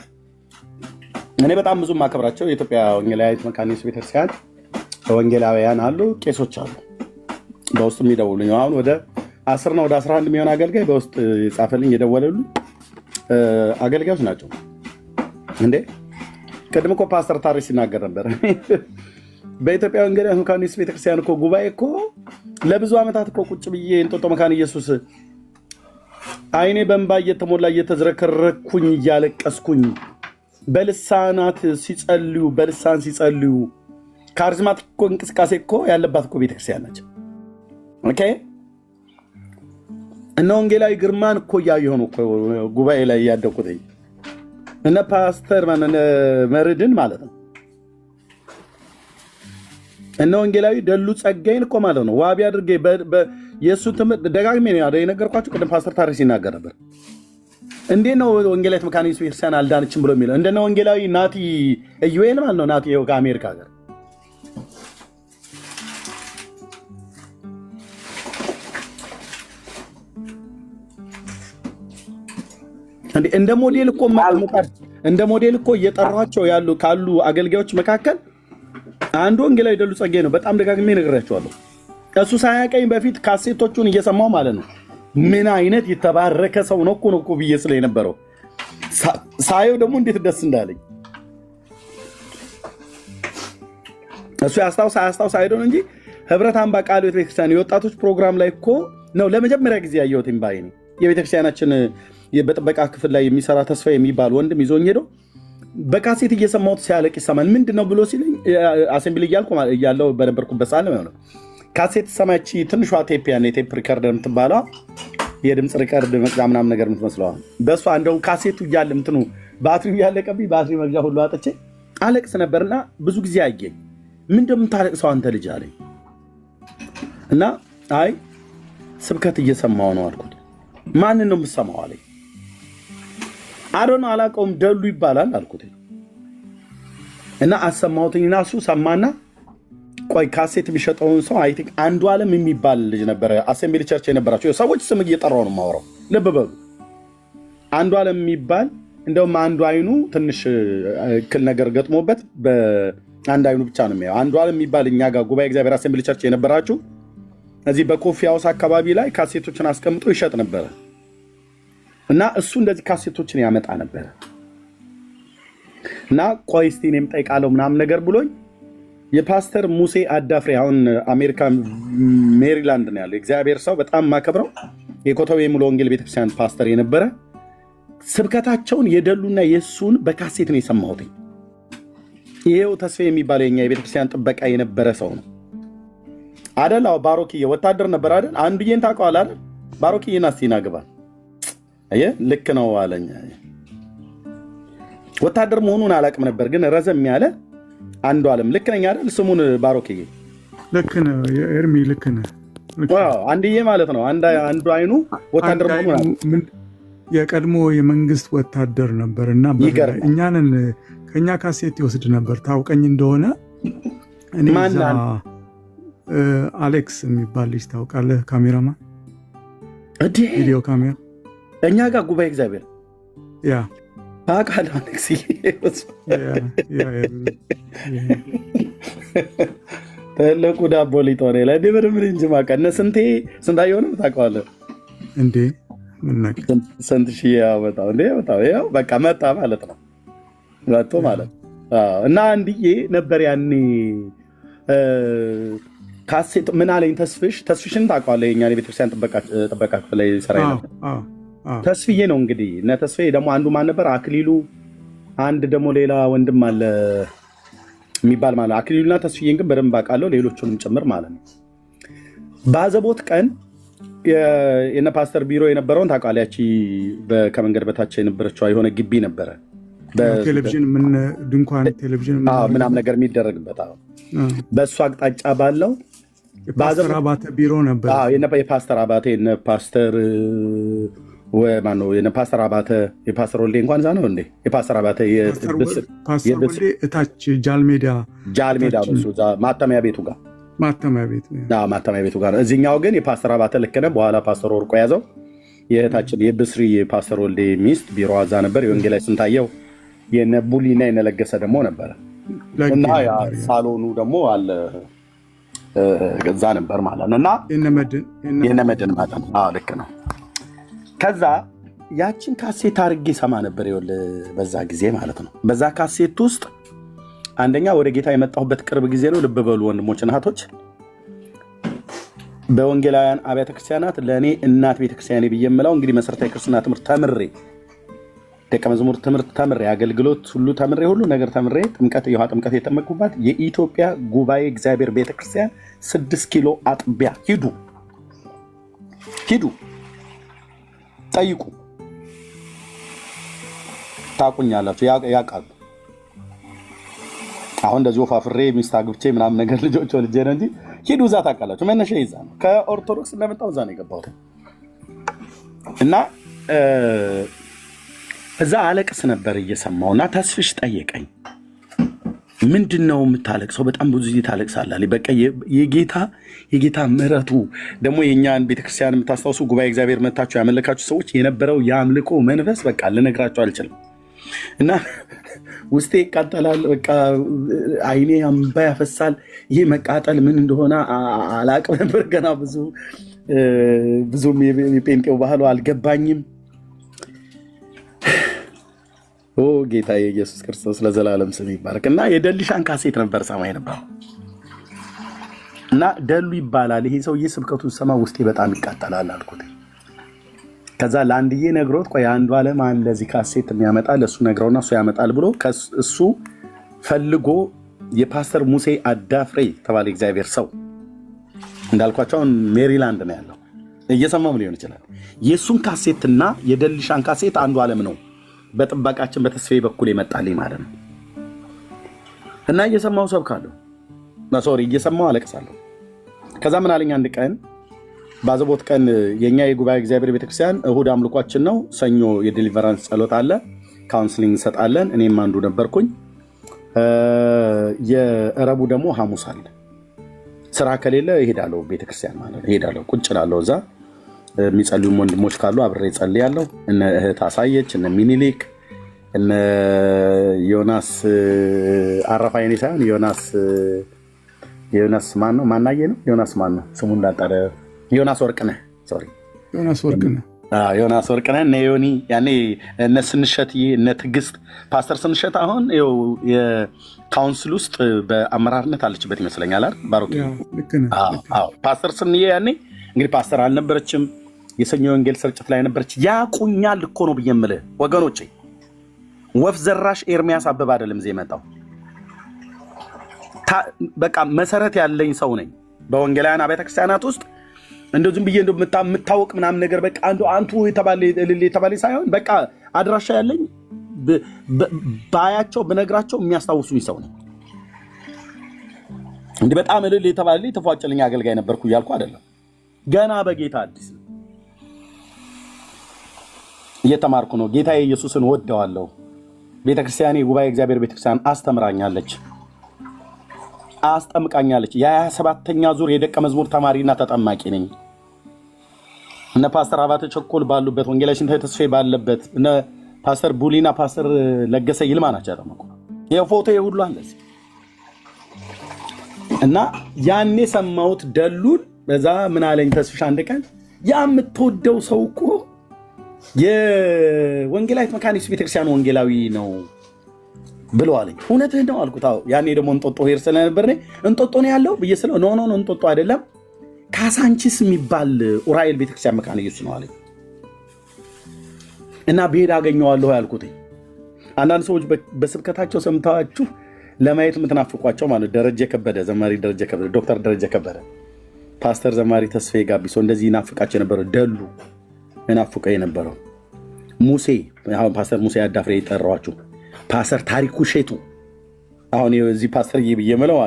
እኔ በጣም ብዙ ማከብራቸው የኢትዮጵያ ወንጌላዊት መካነ ኢየሱስ ቤተክርስቲያን ወንጌላውያን አሉ፣ ቄሶች አሉ። በውስጥ የሚደውሉኝ አሁን ወደ 10 ነው ወደ 11 የሚሆን አገልጋይ በውስጥ ጻፈልኝ የደወለሉ አገልጋዮች ናቸው። እንዴ ቅድም እኮ ፓስተር ታሪክ ሲናገር ነበር። በኢትዮጵያ ወንጌላዊት መካነ ኢየሱስ ቤተክርስቲያን እኮ ጉባኤ እኮ ለብዙ ዓመታት እኮ ቁጭ ብዬ እንጦጦ መካነ ኢየሱስ አይኔ በእንባ እየተሞላ እየተዝረከረኩኝ እያለቀስኩኝ በልሳን ሲጸልዩ ካሪዝማቲክ እኮ እንቅስቃሴ እኮ ያለባት እኮ ቤተክርስቲያን ናቸው። ኦኬ እነ ወንጌላዊ ግርማን እኮ እያየሁ ነው እኮ ጉባኤ ላይ ያደኩት እነ ፓስተር መርድን ማለት ነው። እነ ወንጌላዊ ደሉ ጸጋይን እኮ ማለት ነው። ዋቢ አድርጌ የእሱ ትምህርት ደጋግሜ ነው የነገርኳቸው። ቅድም ፓስተር ታሪክ ሲናገር ነበር። እንዴት ነው ወንጌላዊት መካነ ኢየሱስ ቤተክርስቲያን አልዳነችም ብሎ የሚለው? እንደነ ወንጌላዊ ናቲ ኢዩኤል ማለት ነው። ናቲ ከአሜሪካ ሀገር እንደ ሞዴል እኮ እየጠሯቸው ያሉ ካሉ አገልጋዮች መካከል አንዱ ወንጌላዊ ደሉ ጸጋዬ ነው። በጣም ደጋግሜ ነግሬያቸዋለሁ። እሱ ሳያቀኝ በፊት ካሴቶቹን እየሰማው ማለት ነው። ምን አይነት የተባረከ ሰው ነው እኮ ብዬ ስለ የነበረው ሳየው ደግሞ እንዴት ደስ እንዳለኝ እሱ ያስታውስ አይደል እንጂ ህብረት አምባ ቃለ ሕይወት ቤተክርስቲያን የወጣቶች ፕሮግራም ላይ እኮ ነው ለመጀመሪያ ጊዜ ያየሁት። ባይ ነው የቤተክርስቲያናችን በጥበቃ ክፍል ላይ የሚሰራ ተስፋ የሚባል ወንድም ይዞኝ ሄዶ በካሴት እየሰማሁት ሲያለቅ ይሰማል። ምንድነው ብሎ ሲለኝ አሴምብሊ እያለሁ በነበርኩበት ሰዓት ነው ካሴት ሰማች። ትንሿ ቴፕ ያኔ ቴፕ ሪከርደር የምትባለው የድምፅ ሪከርድ መቅጃ ምናምን ነገር የምትመስለዋ በእሷ እንደው ካሴቱ እያለ እንትኑ ባትሪው እያለቀብኝ ባትሪ መግዣ ሁሉ አጥቼ አለቅስ ነበርና ብዙ ጊዜ አየኝ። ምን እንደምታለቅሰው አንተ ልጅ አለኝ እና አይ ስብከት እየሰማው ነው አልኩት። ማንን ነው የምትሰማው አለኝ። አዶን አላውቀውም ደሉ ይባላል አልኩት እና አሰማሁትኝና እሱ ሰማና ቆይ ካሴት የሚሸጠውን ሰው አይ ቲንክ አንዱ ዓለም የሚባል ልጅ ነበረ። አሴምብሊ ቸርች የነበራቸው ሰዎች ስም እየጠራው ነው የማወራው። ልብ በሉ። አንዱ ዓለም የሚባል እንደውም አንዱ አይኑ ትንሽ እክል ነገር ገጥሞበት በአንድ አይኑ ብቻ ነው የሚያየው። አንዱ ዓለም የሚባል እኛ ጋር ጉባኤ እግዚአብሔር አሴምብሊ ቸርች የነበራችሁ እዚህ በኮፊ ሃውስ አካባቢ ላይ ካሴቶችን አስቀምጦ ይሸጥ ነበረ እና እሱ እንደዚህ ካሴቶችን ያመጣ ነበረ እና ቆይ እስቲ እኔም ጠይቃለሁ ምናምን ነገር ብሎኝ የፓስተር ሙሴ አዳፍሬ አሁን አሜሪካ ሜሪላንድ ነው ያለው እግዚአብሔር ሰው በጣም ማከብረው የኮተቤ ሙሉ ወንጌል ቤተክርስቲያን ፓስተር የነበረ ስብከታቸውን የደሉና የሱን በካሴት ነው የሰማሁት። ይሄው ተስፋ የሚባለው የኛ የቤተክርስቲያን ጥበቃ የነበረ ሰው ነው አይደል? አዎ ባሮክዬ ወታደር ነበር አይደል? አንዱዬን ታውቀዋለህ አይደል? ባሮክዬና እስቲና ግባ አየ ልክ ነው አለኝ። ወታደር መሆኑን አላውቅም ነበር ግን ረዘም ያለ አንዱ ዓለም ልክ ነኝ አይደል? ስሙን ባሮክዬ ልክ ነው ኤርሚ ልክ ነው። ዋው አንድዬ ማለት ነው አንዱ አይኑ ወታደር መሆኑን የቀድሞ የመንግስት ወታደር ነበርና እኛንን ከኛ ካሴት ይወስድ ነበር። ታውቀኝ እንደሆነ እኔ አሌክስ የሚባል ልጅ ታውቃለህ? ካሜራማን ቪዲዮ ካሜራ እኛ ጋር ጉባኤ እግዚአብሔር ያ ታውቃለህ? አሌክስ ትልቁ ዳቦ ሊጥ ሆነ ላይ ድብርብር እንጂ ማቀነ ስንታየሆንም ታውቀዋለህ እንዴ? ስንት ሺህ ያወጣው እንዴ? ያው በቃ መጣ ማለት ነው መጥቶ ማለት እና አንድዬ ነበር ያኔ ካሴት ምን አለኝ ተስፍሽን ታውቀዋለህ? የእኛን የቤተክርስቲያን ጥበቃ ክፍል ላይ ሰራ ነበር ተስፍዬ ነው እንግዲህ እነ ተስፍዬ ደግሞ አንዱ ማን ነበር? አክሊሉ አንድ ደግሞ ሌላ ወንድም አለ የሚባል ማለት አክሊሉና ተስፍዬን ግን በደንብ አውቃለሁ ሌሎቹንም ጭምር ማለት ነው። ባዘቦት ቀን የነ ፓስተር ቢሮ የነበረውን ታውቃለህ? ያቺ ከመንገድ በታች የነበረችው የሆነ ግቢ ነበረ ቴሌቪዥን ምን ድንኳን ቴሌቪዥን ምናምን ነገር የሚደረግበት በእሱ አቅጣጫ ባለው የፓስተር አባተ ቢሮ ነበር። የፓስተር አባተ ፓስተር ማነው? የፓስተር አባተ የፓስተር ወልዴ እንኳን እዛ ነው እንዴ? የፓስተር አባተ እታች ጃልሜዳ ማተሚያ ቤቱ ጋር ማተሚያ ቤቱ ጋር። እዚህኛው ግን የፓስተር አባተ ልክ ነህ። በኋላ ፓስተር ወርቆ ያዘው። የእህታችን የብስሪ የፓስተር ወልዴ ሚስት ቢሮ እዛ ነበር። የወንጌላዊ ስንታየው የነቡሊና የነለገሰ ደግሞ ነበረ እና ሳሎኑ ደግሞ አለ እዛ ነበር ማለት ነው። እና የነመድን ማለት ነው። ልክ ነው። ከዛ ያችን ካሴት አድርጌ ሰማ ነበር በዛ ጊዜ ማለት ነው። በዛ ካሴት ውስጥ አንደኛ ወደ ጌታ የመጣሁበት ቅርብ ጊዜ ነው። ልብ በሉ ወንድሞች እና እህቶች፣ በወንጌላውያን አብያተ ክርስቲያናት ለእኔ እናት ቤተክርስቲያን ብዬ የምለው እንግዲህ መሰረታዊ ክርስትና ትምህርት ተምሬ ደቀ መዝሙር ትምህርት ተምሬ አገልግሎት ሁሉ ተምሬ ሁሉ ነገር ተምሬ የውሃ ጥምቀት የተመኩባት የኢትዮጵያ ጉባኤ እግዚአብሔር ቤተክርስቲያን 6 ኪሎ አጥቢያ ሂዱ ጠይቁ፣ ታቁኛላችሁ፣ ያውቃሉ። አሁን እንደዚህ ወፋፍሬ ሚስት አግብቼ ምናምን ነገር ልጆች ወልጄ ነው እንጂ ሂዱ እዛ ታውቃላችሁ። መነሻ ይዛ ነው። ከኦርቶዶክስ እንደመጣው እዛ ነው የገባሁት እና እዛ አለቅስ ነበር እየሰማውና ተስፍሽ ጠየቀኝ። ምንድን ነው የምታለቅሰው? በጣም ብዙ ጊዜ ታለቅሳለህ። በቃ የጌታ ምሕረቱ ደግሞ የእኛን ቤተክርስቲያን የምታስታውሱ ጉባኤ እግዚአብሔር መታችሁ ያመለካችሁ ሰዎች የነበረው የአምልኮ መንፈስ በቃ ልነግራችሁ አልችልም። እና ውስጤ ይቃጠላል። በቃ አይኔ አምባ ያፈሳል። ይህ መቃጠል ምን እንደሆነ አላቅም ነበር። ገና ብዙም የጴንጤው ባህሉ አልገባኝም። ጌታ የኢየሱስ ክርስቶስ ለዘላለም ስም ይባረክ። እና የደልሻን ካሴት ነበር ሰማይ ነበር እና ደሉ ይባላል ይሄ ሰውዬ ስብከቱን ሰማ ውስጤ በጣም ይቃጠላል አልኩት። ከዛ ለአንድዬ ነግሮት ቆይ አንዱ ዓለም አለ እዚህ ካሴት የሚያመጣ ለእሱ ነግረውና እሱ ያመጣል ብሎ እሱ ፈልጎ የፓስተር ሙሴ አዳፍሬ ተባለ እግዚአብሔር ሰው እንዳልኳቸው አሁን ሜሪላንድ ነው ያለው። እየሰማም ሊሆን ይችላል። የእሱን ካሴትና የደልሻን ካሴት አንዱ ዓለም ነው በጥባቃችን በተስፋዬ በኩል የመጣልኝ ማለት ነው። እና እየሰማው ሰብካለሁ እየሰማው አለቅሳለሁ። ከዛ ምን አለኝ አንድ ቀን ባዘቦት ቀን የኛ የጉባኤ እግዚአብሔር ቤተክርስቲያን እሁድ አምልኳችን ነው። ሰኞ የዲሊቨራንስ ጸሎት አለ፣ ካውንስሊንግ እንሰጣለን። እኔም አንዱ ነበርኩኝ። የረቡ ደግሞ ሐሙስ አለ ስራ ከሌለ እሄዳለሁ ቤተክርስቲያን ማለት ነው። እሄዳለሁ ቁጭ እላለሁ እዛ የሚጸልዩ ወንድሞች ካሉ አብሬ ጸልያለሁ። እነ እህት አሳየች፣ እነ ሚኒሊክ፣ እነ ዮናስ አረፋይኔ ሳይሆን ዮናስ ማን ነው? ማናየ ነው? ዮናስ ማን ነው ስሙ? እንዳጠረ ዮናስ ወርቅነህ፣ ሶሪ ዮናስ ወርቅነህ፣ እነ ዮኒ ያኔ፣ እነ ስንሸትዬ፣ እነ ትዕግስት፣ ፓስተር ስንሸት አሁን የካውንስል ውስጥ በአመራርነት አለችበት ይመስለኛል አይደል? ባሮክ ፓስተር ስንዬ ያኔ እንግዲህ ፓስተር አልነበረችም፣ የሰኞ ወንጌል ስርጭት ላይ ነበረች። ያቁኛል እኮ ነው ብዬ የምልህ ወገኖቼ። ወፍ ዘራሽ ኤርሚያስ አበበ አይደለም እዚህ የመጣው። በቃ መሰረት ያለኝ ሰው ነኝ በወንጌላውያን አብያተ ክርስቲያናት ውስጥ። እንደው ዝም ብዬ እንደው የምታወቅ ምናምን ነገር በቃ አንቱ የተባለ ሳይሆን በቃ አድራሻ ያለኝ ባያቸው ብነግራቸው የሚያስታውሱኝ ሰው ነኝ። እንዲህ በጣም እልል የተባለ የተፏጨልኝ አገልጋይ ነበርኩ እያልኩ አይደለም። ገና በጌታ አዲስ እየተማርኩ ነው። ጌታ ኢየሱስን ወደዋለሁ። ቤተክርስቲያኔ ጉባኤ እግዚአብሔር ቤተክርስቲያን አስተምራኛለች፣ አስጠምቃኛለች። የ27ኛ ዙር የደቀ መዝሙር ተማሪና ተጠማቂ ነኝ። እነ ፓስተር አባተ ቸኮል ባሉበት፣ ወንጌላዊ ሽንታዊ ተስፋዬ ባለበት፣ እነ ፓስተር ቡሊና ፓስተር ለገሰ ይልማ ናቸው ያጠመቁ። ይሄ ፎቶ ሁሉ አለ እና ያኔ ሰማሁት ደሉን። በዛ ምን አለኝ ተስፍሽ አንድ ቀን ያ የምትወደው ሰው እኮ የወንጌላዊት መካኒክስ ቤተክርስቲያን ወንጌላዊ ነው ብሎ አለኝ። እውነትህ ነው አልኩት። አዎ ያኔ ደግሞ እንጦጦ ሄር ስለነበር እንጦጦ ነው ያለው ብዬ ስለው ኖ እንጦጦ አይደለም ካሳንቺስ የሚባል ኡራኤል ቤተክርስቲያን መካነ ኢየሱስ ነው አለኝ። እና ብሄድ አገኘዋለሁ ያልኩት። አንዳንድ ሰዎች በስብከታቸው ሰምታችሁ ለማየት የምትናፍቋቸው ማለት ደረጀ ከበደ፣ ዘማሪ ደረጀ ከበደ፣ ዶክተር ደረጀ ከበደ፣ ፓስተር ዘማሪ ተስፋዬ ጋቢሶ እንደዚህ ይናፍቃቸው የነበረው ደሉ ይናፍቀው የነበረው ሙሴ፣ አሁን ፓስተር ሙሴ አዳፍሬ ይጠራዋችሁ፣ ፓስተር ታሪኩ ሼቱ፣ አሁን እዚህ ፓስተር ይብዬ የምለው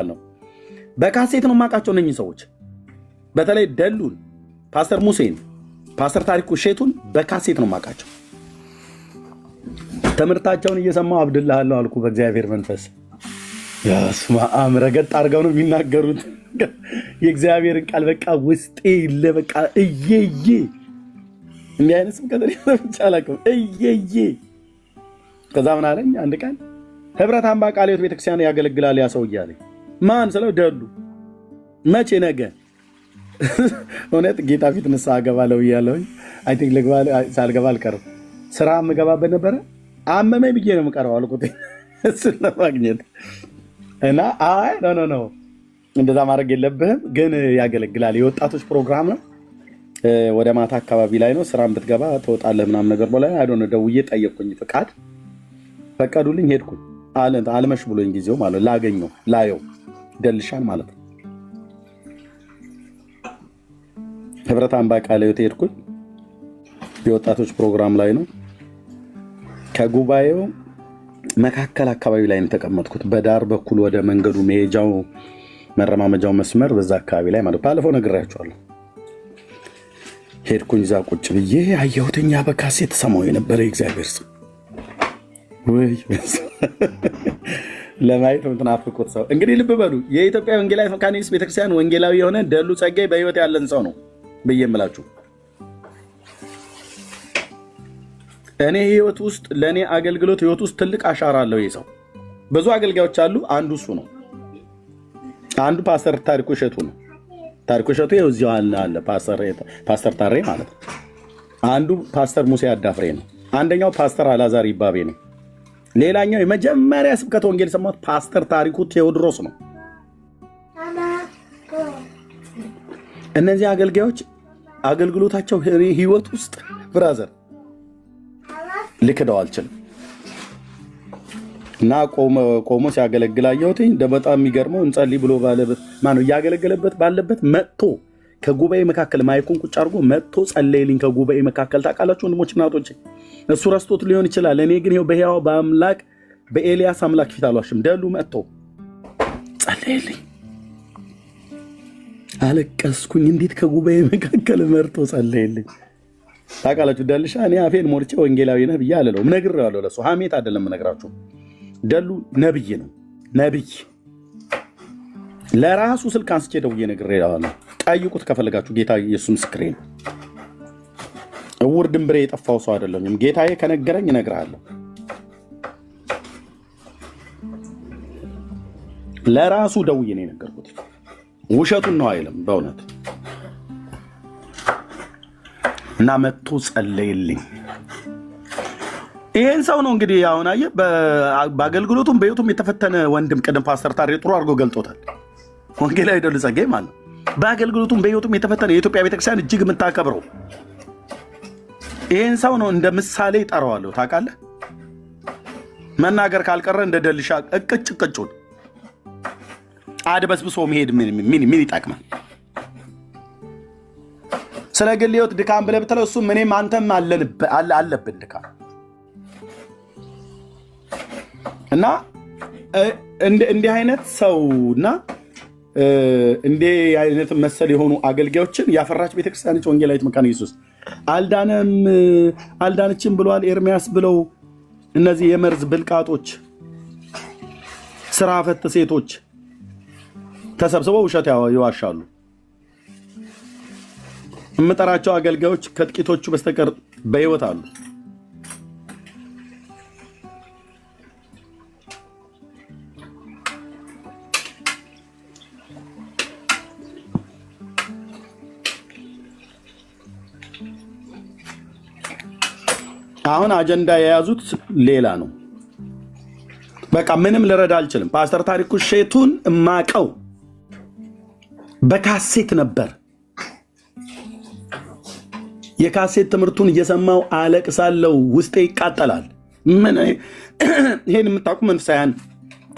በካሴት ነው የማውቃቸው እነኝህ ሰዎች። በተለይ ደሉን፣ ፓስተር ሙሴን፣ ፓስተር ታሪኩ ሼቱን በካሴት ነው የማውቃቸው። ትምህርታቸውን እየሰማሁ አብድልሃለሁ አልኩ በእግዚአብሔር መንፈስ። ያስማም ረገጥ አድርገው ነው የሚናገሩት የእግዚአብሔርን ቃል በቃ ውስጤ ለበቃ እየዬ እንዲህ አይነት ስብከት ብቻ አላውቅም እየዬ። ከዛ ምን አለኝ አንድ ቀን ህብረት አምባ ቃለ ሕይወት ቤተክርስቲያን ያገለግላል ያ ሰው እያለኝ። ማን ስለው ደሉ። መቼ ነገ እውነት ጌታ ፊት ንስሐ እገባለሁ እያለሁኝ አይ ቲንክ ሳልገባ አልቀርም። ስራ የምገባበት ነበረ። አመመኝ ብዬ ነው የምቀረው አልኩት እሱን ለማግኘት እና አይ ኖ እንደዛ ማድረግ የለብህም ግን ያገለግላል። የወጣቶች ፕሮግራም ነው። ወደ ማታ አካባቢ ላይ ነው። ስራም ብትገባ ትወጣለህ ምናምን ነገር በላይ አይዶን ደውዬ ጠየቅኩኝ። ፍቃድ ፈቀዱልኝ። ሄድኩኝ። አልመሽ ብሎኝ ጊዜው ማለት ላገኘው ላየው ደልሻን ማለት ነው። ህብረት አምባ ቃለ ሕይወት ሄድኩኝ። የወጣቶች ፕሮግራም ላይ ነው። ከጉባኤው መካከል አካባቢ ላይ ነው የተቀመጥኩት። በዳር በኩል ወደ መንገዱ መሄጃው መረማመጃው መስመር በዛ አካባቢ ላይ ማለት ባለፈው ነግሬያቸዋለሁ። ሄድኩኝ። እዛ ቁጭ ብዬ አየሁትኛ በካሴት ተሰማው የነበረ የእግዚአብሔር ስም ወይ ለማየት የምትናፍቁት ሰው እንግዲህ ልብ በሉ። የኢትዮጵያ ወንጌላዊት መካኒክስ ቤተክርስቲያን ወንጌላዊ የሆነ ደሉ ጸጋይ በህይወት ያለን ሰው ነው ብዬ የምላችሁ። እኔ ህይወት ውስጥ ለእኔ አገልግሎት ህይወት ውስጥ ትልቅ አሻራ አለው ይህ ሰው። ብዙ አገልጋዮች አሉ፣ አንዱ እሱ ነው። አንዱ ፓስተር ታሪኩ እሸቱ ነው። ታሪኩ እሸቱ ይኸው እዚሁ አለ፣ ፓስተር ታሬ ማለት ነው። አንዱ ፓስተር ሙሴ አዳፍሬ ነው። አንደኛው ፓስተር አላዛር ይባቤ ነው። ሌላኛው የመጀመሪያ ስብከተ ወንጌል ሰማሁት ፓስተር ታሪኩ ቴዎድሮስ ነው። እነዚህ አገልጋዮች አገልግሎታቸው ህይወት ውስጥ ብራዘር ልክደው አልችልም እና ቆሞ ሲያገለግል አየሁትኝ። በጣም የሚገርመው እንጸልይ ብሎ ባለበት ማነው እያገለገለበት ባለበት መጥቶ ከጉባኤ መካከል ማይኩን ቁጭ አድርጎ መጥቶ ጸለይልኝ። ከጉባኤ መካከል ታውቃላችሁ ወንድሞችና እህቶቼ፣ እሱ ረስቶት ሊሆን ይችላል። እኔ ግን ይኸው በሕያው በአምላክ በኤልያስ አምላክ ፊት አልዋሽም። ደሉ መጥቶ ጸለይልኝ። አለቀስኩኝ። እንዴት ከጉባኤ መካከል መርቶ ጸለይልኝ። ታውቃላችሁ ደልሻ እኔ አፌን ሞርቼ ወንጌላዊ ነህ ብዬ አልለውም። ነግሬዋለሁ። ለእሱ ሐሜት አይደለም እነግራችሁ። ደሉ ነብይ ነው። ነብይ ለራሱ ስልክ አንስቼ ደውዬ ነግሬዋለሁ። ጠይቁት ከፈለጋችሁ። ጌታ ኢየሱስ ምስክሬ ነው። እውር ድንብሬ የጠፋው ሰው አይደለሁም። ጌታዬ ከነገረኝ እነግርሃለሁ። ለራሱ ደውዬ ነው የነገርኩት። ውሸቱን ነው አይልም በእውነት እና መጥቶ ጸለይልኝ። ይሄን ሰው ነው እንግዲህ አሁን አየህ፣ በአገልግሎቱም በሕይወቱም የተፈተነ ወንድም ቅድም ፓስተር ታሬ ጥሩ አድርጎ ገልጦታል። ወንጌላዊ ደሉ ጸጋዬ ማለት ነው። በአገልግሎቱም በሕይወቱም የተፈተነ የኢትዮጵያ ቤተክርስቲያን እጅግ የምታከብረው ይሄን ሰው ነው እንደ ምሳሌ ጠራዋለሁ። ታውቃለህ፣ መናገር ካልቀረ እንደ ደልሻ እቅጭ ቅጩን አድበስብሶ መሄድ ምን ይጠቅማል? ስለ ግል ሕይወት ድካም ብለህ ብትለው እሱም እኔም አንተም አለብን ድካም እና እንዲህ አይነት ሰውና እንዲህ አይነት መሰል የሆኑ አገልጋዮችን ያፈራች ቤተክርስቲያኖች ወንጌላዊት መካነ ኢየሱስ አልዳነችም ብለዋል ኤርሚያስ ብለው እነዚህ የመርዝ ብልቃጦች ስራ ፈት ሴቶች ተሰብስበው ውሸት ይዋሻሉ። የምጠራቸው አገልጋዮች ከጥቂቶቹ በስተቀር በሕይወት አሉ። አሁን አጀንዳ የያዙት ሌላ ነው። በቃ ምንም ልረዳ አልችልም። ፓስተር ታሪኩ ሼቱን እማቀው በካሴት ነበር። የካሴት ትምህርቱን እየሰማው አለቅሳለሁ፣ ውስጤ ይቃጠላል። ይሄን የምታውቁ መንፈሳውያን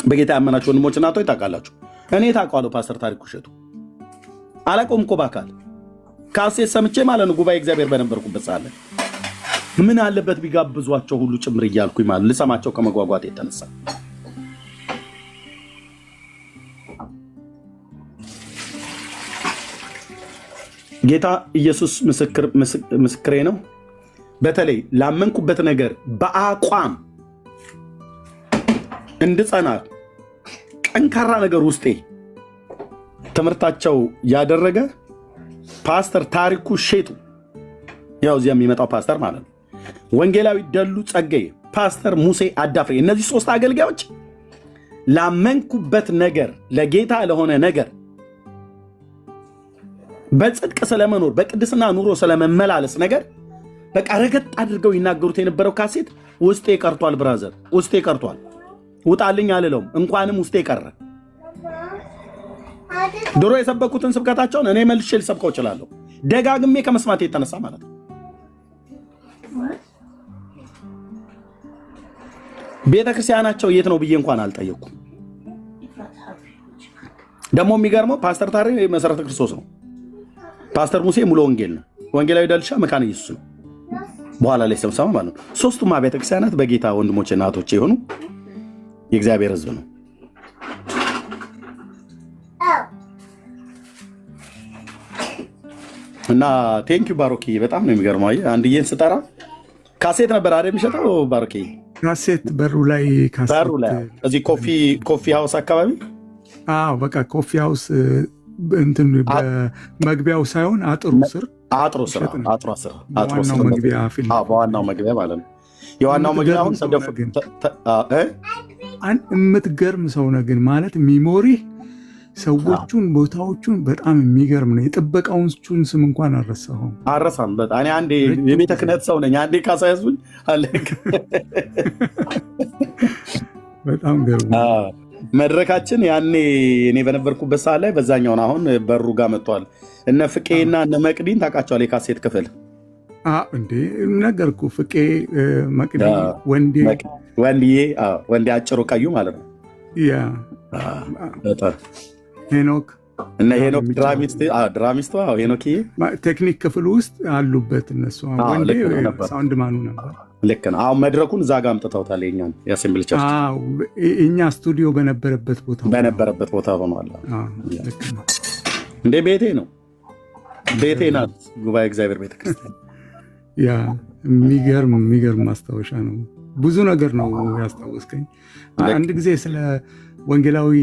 በጌታ ያመናችሁ ወንድሞች እና እህቶች ታውቃላችሁ። እኔ ታውቃለሁ። ፓስተር ታሪኩ ሼቱ አላውቀውም እኮ በአካል ካሴት ሰምቼ ማለት ነው። ጉባኤ እግዚአብሔር በነበርኩበት ሳለ ምን አለበት ቢጋብዟቸው ሁሉ ጭምር እያልኩኝ ማለት ልሰማቸው ከመጓጓት የተነሳ ጌታ ኢየሱስ ምስክሬ ነው። በተለይ ላመንኩበት ነገር በአቋም እንድጸና ጠንካራ ነገር ውስጤ ትምህርታቸው ያደረገ ፓስተር ታሪኩ ሼቱ፣ ያው እዚያ የሚመጣው ፓስተር ማለት ነው፣ ወንጌላዊ ደሉ ጸጋዬ፣ ፓስተር ሙሴ አዳፍሬ፣ እነዚህ ሶስት አገልጋዮች ላመንኩበት ነገር ለጌታ ለሆነ ነገር በጽድቅ ስለመኖር በቅድስና ኑሮ ስለመመላለስ ነገር በቃ ረገጥ አድርገው ይናገሩት የነበረው ካሴት ውስጤ ቀርቷል። ብራዘር ውስጤ ቀርቷል። ውጣልኝ አልለውም፣ እንኳንም ውስጤ ቀረ። ድሮ የሰበኩትን ስብከታቸውን እኔ መልሼ ልሰብከው እችላለሁ፣ ደጋግሜ ከመስማት የተነሳ ማለት ነው። ቤተክርስቲያናቸው የት ነው ብዬ እንኳን አልጠየኩም። ደግሞ የሚገርመው ፓስተር ታሬ መሰረተ ክርስቶስ ነው፣ ፓስተር ሙሴ ሙሉ ወንጌል ነው፣ ወንጌላዊ ዳልሻ መካነ ኢየሱስ ነው። በኋላ ላይ ሰብሰባ ማለት ነው። ሶስቱም አብያተ ክርስቲያናት በጌታ ወንድሞችና እህቶች የሆኑ የእግዚአብሔር ሕዝብ ነው። እና ቴንኪው ባሮኪ፣ በጣም ነው የሚገርመው። አየህ አንድዬን ስጠራ ካሴት ነበር አይደል የሚሸጠው ባሮኪ? ካሴት በሩ ላይ እዚህ ኮፊ ሃውስ አካባቢ። አዎ በቃ ኮፊ ሃውስ እንትን በመግቢያው ሳይሆን አጥሩ ስር በዋናው መግቢያ ማለት ነው። የዋናው መግቢያ አሁን የምትገርም ሰው ነህ ግን ማለት ሚሞሪ ሰዎቹን ቦታዎቹን በጣም የሚገርም ነው። የጥበቃውን ስም እንኳን አልረሳም። በጣም እኔ አንዴ የቤተ ክህነት ሰው ነኝ። አንዴ ካሳ ያዙኝ አለ። በጣም ገርም መድረካችን ያኔ እኔ በነበርኩበት ሰዓት ላይ በዛኛውን አሁን በሩ ጋር መጥተዋል። እነ ፍቄና እነ መቅዲን ታውቃቸዋል? የካሴት ክፍል እንዴ ነገርኩ። ፍቄ፣ መቅዲ፣ ወንዴ አጭሩ ቀዩ ማለት ነው። ያ ሄኖክ እና ሄኖክ ድራሚስቱ ሄኖክዬ ቴክኒክ ክፍል ውስጥ አሉበት እነሱ። ወንዴ ሳውንድ ማኑ ነበር። ልክ ነው። አሁን መድረኩን እዛ ጋር አምጥተውታል። የእኛን የአሴምብል ቸርች እኛ ስቱዲዮ በነበረበት ቦታ ሆኗል። እንደ ቤቴ ናት ጉባኤ እግዚአብሔር ቤተክርስቲያን። ያ የሚገርም ማስታወሻ ነው። ብዙ ነገር ነው ያስታወስከኝ። አንድ ጊዜ ስለ ወንጌላዊ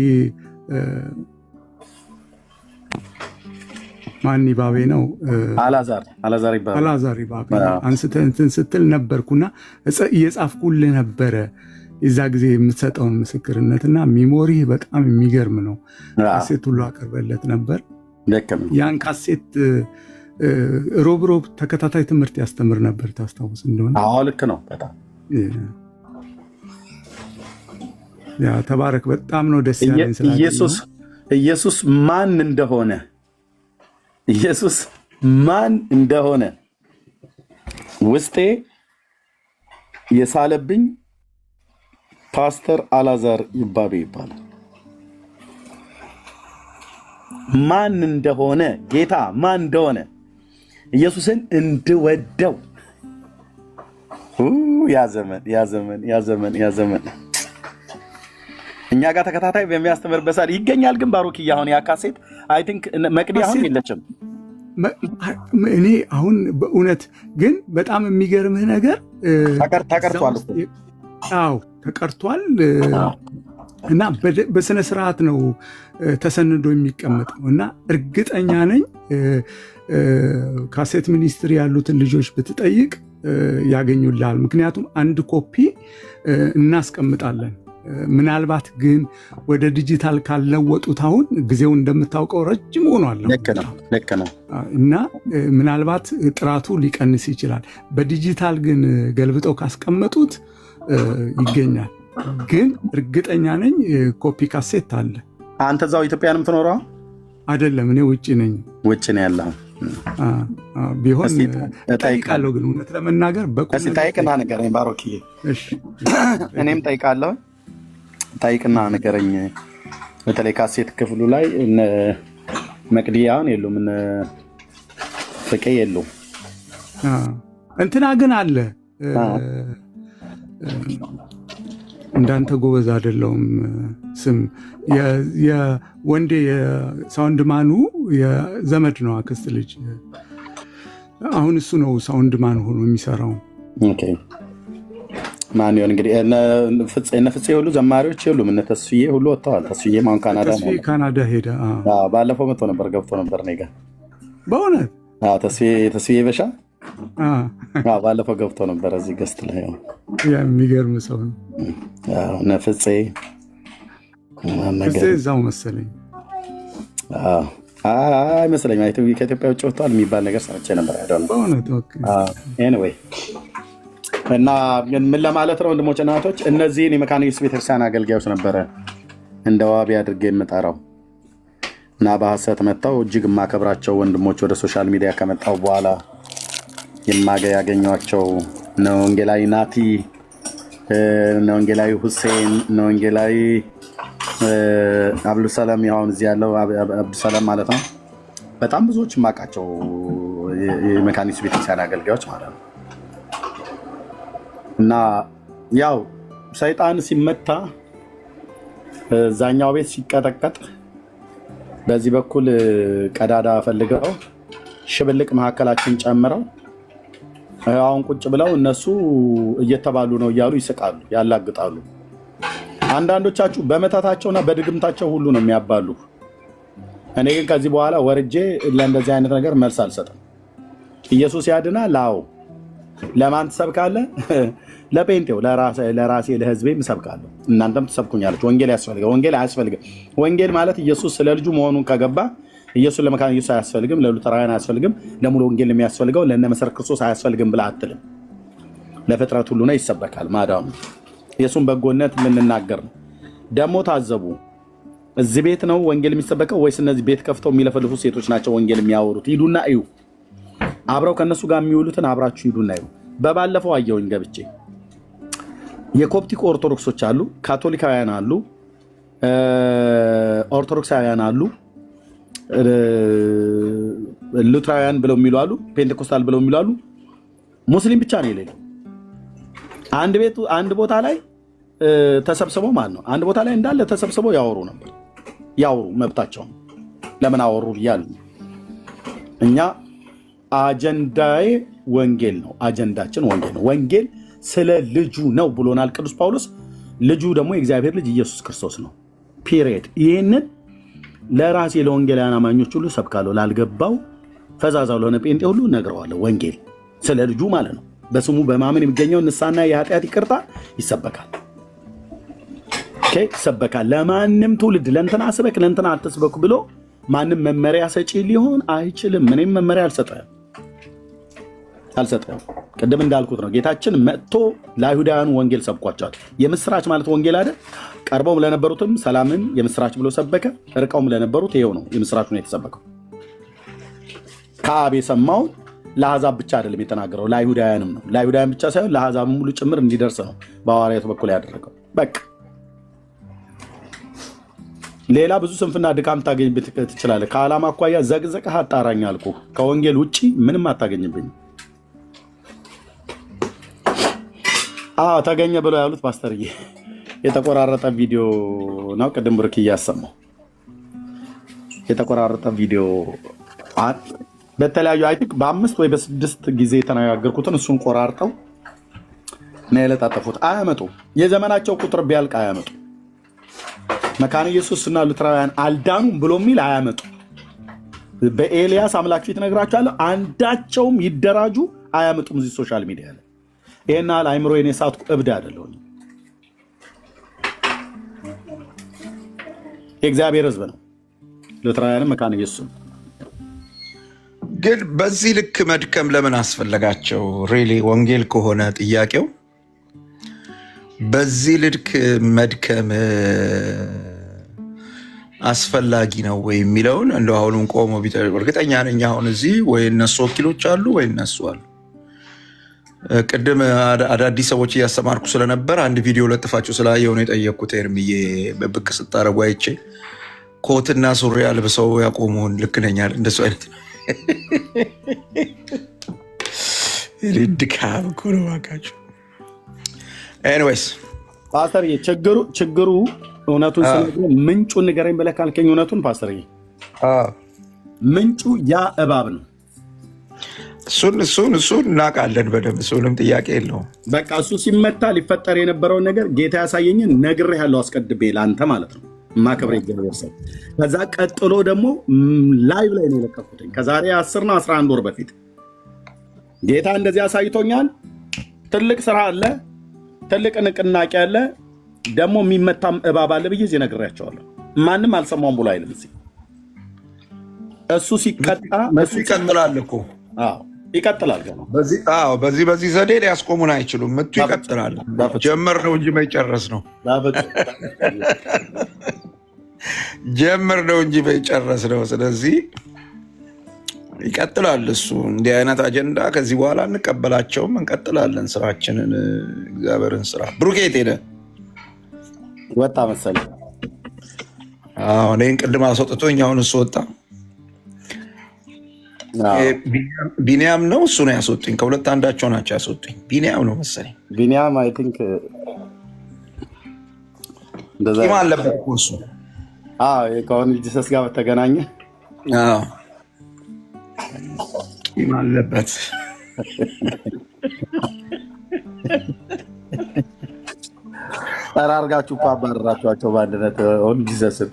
ማን ይባቤ ነው? አላዛር ይባቤ። አላዛር ይባቤ አንስተህ እንትን ስትል ነበርኩና እየጻፍኩልህ ነበረ የዛ ጊዜ የምትሰጠውን ምስክርነትና ሚሞሪ በጣም የሚገርም ነው። ካሴት ሁሉ አቅርበለት ነበር። ያን ካሴት ሮብ ተከታታይ ትምህርት ያስተምር ነበር። ታስታውስ እንደሆነ? አዎ ልክ ነው። በጣም ያ ተባረክ። በጣም ነው ደስ ያለኝ ስለ ኢየሱስ ማን እንደሆነ ውስጤ የሳለብኝ ፓስተር አላዛር ይባቤ ይባላል። ማን እንደሆነ ጌታ ማን እንደሆነ ኢየሱስን እንድወደው ያ ዘመን እኛ ጋር ተከታታይ በሚያስተምርበት ሰዓት ይገኛል። ግን ባሮክዬ አሁን ያ ካሴት አይ ቲንክ መቅዲ አሁን የለችም። እኔ አሁን በእውነት ግን በጣም የሚገርምህ ነገር ተቀርቷል። አዎ ተቀርቷል እና በስነ ስርዓት ነው ተሰንዶ የሚቀመጠው እና እርግጠኛ ነኝ ካሴት ሚኒስትሪ ያሉትን ልጆች ብትጠይቅ ያገኙልሃል። ምክንያቱም አንድ ኮፒ እናስቀምጣለን። ምናልባት ግን ወደ ዲጂታል ካልለወጡት አሁን ጊዜው እንደምታውቀው ረጅም ሆኗል። ልክ ነው እና ምናልባት ጥራቱ ሊቀንስ ይችላል። በዲጂታል ግን ገልብጠው ካስቀመጡት ይገኛል። ግን እርግጠኛ ነኝ ኮፒ ካሴት አለ። አንተ እዛው ኢትዮጵያ ነው የምትኖረው? አይደለም፣ እኔ ውጭ ነኝ። ውጭ ነው ያለው ቢሆን ጠይቃለሁ። ግን እውነት ለመናገር ጠይቅና ንገረኝ ባሮክዬ። እኔም ጠይቃለሁ። ጠይቅና ንገረኝ። በተለይ ካሴት ክፍሉ ላይ እነ መቅዲያውን የሉም፣ እነ ፍቄ የሉም። እንትና ግን አለ። እንዳንተ ጎበዝ አይደለውም። ስም የወንዴ የሳውንድ ማኑ የዘመድ ነው፣ አክስት ልጅ። አሁን እሱ ነው ሳውንድ ማን ሆኖ የሚሰራው። ማን ይሆን እንግዲህ? እነ ፍፄ ሁሉ ዘማሪዎች የሉም። እነ ተስፍዬ ሁሉ ወጥተዋል። ተስፍዬም አሁን ካናዳ ሄደ። ባለፈው ገብቶ ነበር እኔ ጋር በእውነት ተስፍዬ በሻ ባለፈው ገብቶ ነበር እዚህ ገስት ላይ። የሚገርም ሰው ነው። እነ ፍፄ እዛው መሰለኝ አይመስለኝም። ከኢትዮጵያ ውጭ ወጥተዋል የሚባል ነገር ሰምቼ ነበር። በእውነት ኤኒዌይ እና ምን ለማለት ነው ወንድሞች እና እህቶች፣ እነዚህን የመካነ ኢየሱስ ቤተክርስቲያን አገልጋዮች ነበረ እንደ ዋቢ አድርጌ የምጠራው እና በሐሰት መጥተው እጅግ የማከብራቸው ወንድሞች ወደ ሶሻል ሚዲያ ከመጣው በኋላ ያገኟቸው እነ ወንጌላዊ ናቲ፣ እነ ወንጌላዊ ሁሴን፣ እነ ወንጌላዊ አብዱሰላም፣ አሁን እዚህ ያለው አብዱሰላም ማለት ነው። በጣም ብዙዎች የማውቃቸው የመካነ ኢየሱስ ቤተክርስቲያን አገልጋዮች ማለት ነው። እና ያው ሰይጣን ሲመታ እዛኛው ቤት ሲቀጠቀጥ በዚህ በኩል ቀዳዳ ፈልገው ሽብልቅ መካከላችን ጨምረው አሁን ቁጭ ብለው እነሱ እየተባሉ ነው እያሉ ይስቃሉ፣ ያላግጣሉ። አንዳንዶቻችሁ በመታታቸውና በድግምታቸው ሁሉ ነው የሚያባሉ። እኔ ግን ከዚህ በኋላ ወርጄ ለእንደዚህ አይነት ነገር መልስ አልሰጥም። ኢየሱስ ያድናል። አዎ። ለማን ትሰብካለህ? ለጴንጤው፣ ለራሴ ለህዝቤም እሰብካለሁ። እናንተም ትሰብኩኛለች። ወንጌል ያስፈልጋል። ወንጌል አያስፈልግም። ወንጌል ማለት ኢየሱስ ስለ ልጁ መሆኑን ከገባ ኢየሱስ ለመካነ ኢየሱስ አያስፈልግም፣ ለሉተራውያን አያስፈልግም፣ ለሙሉ ወንጌል የሚያስፈልገው ለእነ መሰረት ክርስቶስ አያስፈልግም ብለህ አትልም። ለፍጥረት ሁሉ ነው ይሰበካል። ማዳሙ ኢየሱስን በጎነት የምንናገር ነው። ደግሞ ታዘቡ፣ እዚህ ቤት ነው ወንጌል የሚሰበከው ወይስ እነዚህ ቤት ከፍተው የሚለፈልፉ ሴቶች ናቸው ወንጌል የሚያወሩት? ሂዱና እዩ። አብረው ከነሱ ጋር የሚውሉትን አብራችሁ ሂዱና እዩ። በባለፈው አየሁኝ ገብቼ የኮፕቲክ ኦርቶዶክሶች አሉ፣ ካቶሊካውያን አሉ፣ ኦርቶዶክሳውያን አሉ፣ ሉትራውያን ብለው የሚሉ አሉ፣ ፔንቴኮስታል ብለው የሚሉ አሉ። ሙስሊም ብቻ ነው የሌለው። አንድ ቦታ ላይ ተሰብስበው ማለት ነው። አንድ ቦታ ላይ እንዳለ ተሰብስበው ያወሩ ነበር። ያወሩ መብታቸው። ለምን አወሩ እያሉ እኛ አጀንዳዬ ወንጌል ነው። አጀንዳችን ወንጌል ነው። ወንጌል ስለ ልጁ ነው ብሎናል ቅዱስ ጳውሎስ። ልጁ ደግሞ የእግዚአብሔር ልጅ ኢየሱስ ክርስቶስ ነው። ፒሪየድ። ይህንን ለራሴ ለወንጌላውያን አማኞች ሁሉ ሰብካለሁ። ላልገባው ፈዛዛው ለሆነ ጴንጤ ሁሉ እነግረዋለሁ። ወንጌል ስለ ልጁ ማለት ነው። በስሙ በማመን የሚገኘው ንስሐና የኃጢአት ይቅርታ ይሰበካል። ይሰበካል ለማንም ትውልድ። ለእንትና ስበክ ለእንትና አትስበኩ ብሎ ማንም መመሪያ ሰጪ ሊሆን አይችልም። እኔም መመሪያ አልሰጠም። ቅድም እንዳልኩት ነው። ጌታችን መጥቶ ለአይሁዳውያኑ ወንጌል ሰብኳቸዋል። የምስራች ማለት ወንጌል አይደል? ቀርበውም ለነበሩትም ሰላምን የምስራች ብሎ ሰበከ። ርቀውም ለነበሩት ይሄው ነው የምስራች ነው የተሰበከው። ከአብ የሰማውን ለአሕዛብ ብቻ አይደለም የተናገረው፣ ለአይሁዳውያንም ነው። ለአይሁዳውያን ብቻ ሳይሆን ለአሕዛብም ሙሉ ጭምር እንዲደርስ ነው በሐዋርያቱ በኩል ያደረገው። በቃ ሌላ ብዙ ስንፍና ድካም ታገኝበት ትችላለህ። ከዓላማ አኳያ ዘቅዘቅህ አጣራኝ አልኩህ። ከወንጌል ውጭ ምንም አታገኝብኝ። ተገኘ ብለው ያሉት ፓስተርዬ የተቆራረጠ ቪዲዮ ነው። ቅድም ብርክ እያሰማው የተቆራረጠ ቪዲዮ በተለያዩ አይቲክ በ5 ወይ በ6 ጊዜ የተነጋገርኩትን እሱን ቆራርጠው ነው የለጣጠፉት። አያመጡ የዘመናቸው ቁጥር ቢያልቅ አያመጡ። መካነ ኢየሱስ እና ሉትራውያን አልዳኑም ብሎ የሚል አያመጡ። በኤልያስ አምላክ ፊት ነግራቸዋለሁ። አንዳቸውም ይደራጁ አያመጡም። እዚህ ሶሻል ሚዲያ ላይ ይሄን ያህል አይምሮ የኔ ሳትኩ እብድ አይደለሁኝ። የእግዚአብሔር ሕዝብ ነው ሉትራውያንም መካነ ኢየሱስ። ግን በዚህ ልክ መድከም ለምን አስፈለጋቸው? ሪሊ ወንጌል ከሆነ ጥያቄው በዚህ ልክ መድከም አስፈላጊ ነው ወይ የሚለውን እንደው አሁንም ቆሞ እርግጠኛ ነኝ አሁን እዚህ ወይ እነሱ ወኪሎች አሉ ወይ እነሱ አሉ። ቅድም አዳዲስ ሰዎች እያስተማርኩ ስለነበር አንድ ቪዲዮ ለጥፋችሁ ስላየው ነው የጠየቅኩት። ኤርምዬ በብቅ ስታረጉ አይቼ ኮትና ሱሪ አልብሰው ያቆሙን ልክ ነኛል። እንደሱ አይነት ድካም እኮ ነው እባካችሁ። ኤኒዌይስ ፓስተርዬ ችግሩ እውነቱን ስነግርህ ምንጩን ንገረኝ ብለህ ካልከኝ እውነቱን ፓስተርዬ ምንጩ ያ እባብ ነው። እሱን እናውቃለን በደንብ። እሱንም ጥያቄ የለውም። በቃ እሱ ሲመታ ሊፈጠር የነበረውን ነገር ጌታ ያሳየኝን ነግሬሃለሁ አስቀድሜ ለአንተ ማለት ነው። ማከብረ እግዚአብሔር ሰው። ከዛ ቀጥሎ ደግሞ ላይቭ ላይ ነው የለቀኩትኝ ከዛሬ 10 እና 11 ወር በፊት ጌታ እንደዚህ አሳይቶኛል። ትልቅ ስራ አለ፣ ትልቅ ንቅናቄ አለ፣ ደግሞ የሚመታም እባብ አለ ብዬ እዚህ ነግሬያቸዋለሁ። ማንም አልሰማውም ብሎ አይልም። እሱ ሲቀጣ እሱ ይቀጥላል እኮ ይቀጥላል። ገና በዚህ ዘዴ ሊያስቆሙን አይችሉም። ምቱ ይቀጥላል። ጀመር ነው እንጂ መጨረስ ነው። ጀመር ነው እንጂ መጨረስ ነው። ስለዚህ ይቀጥላል። እሱ እንዲህ አይነት አጀንዳ ከዚህ በኋላ እንቀበላቸውም፣ እንቀጥላለን ስራችንን፣ እግዚአብሔርን ስራ። ብሩኬት ሄደ ወጣ መሰለኝ። እኔን ቅድም አስወጥቶኝ አሁን እሱ ወጣ። ቢኒያም ነው እሱ ነው ያስወጡኝ። ከሁለት አንዳቸው ናቸው ያስወጡኝ። ቢኒያም ነው መሰለኝ። ቢኒያም አይ ቲንክ እንደዛ አለበት እኮ እሱ። ከሆነ ጂሰስ ጋር በተገናኘ ቂም አለበት። ጠራርጋችሁ አባረራችኋቸው በአንድነት ሆን ጂሰስን።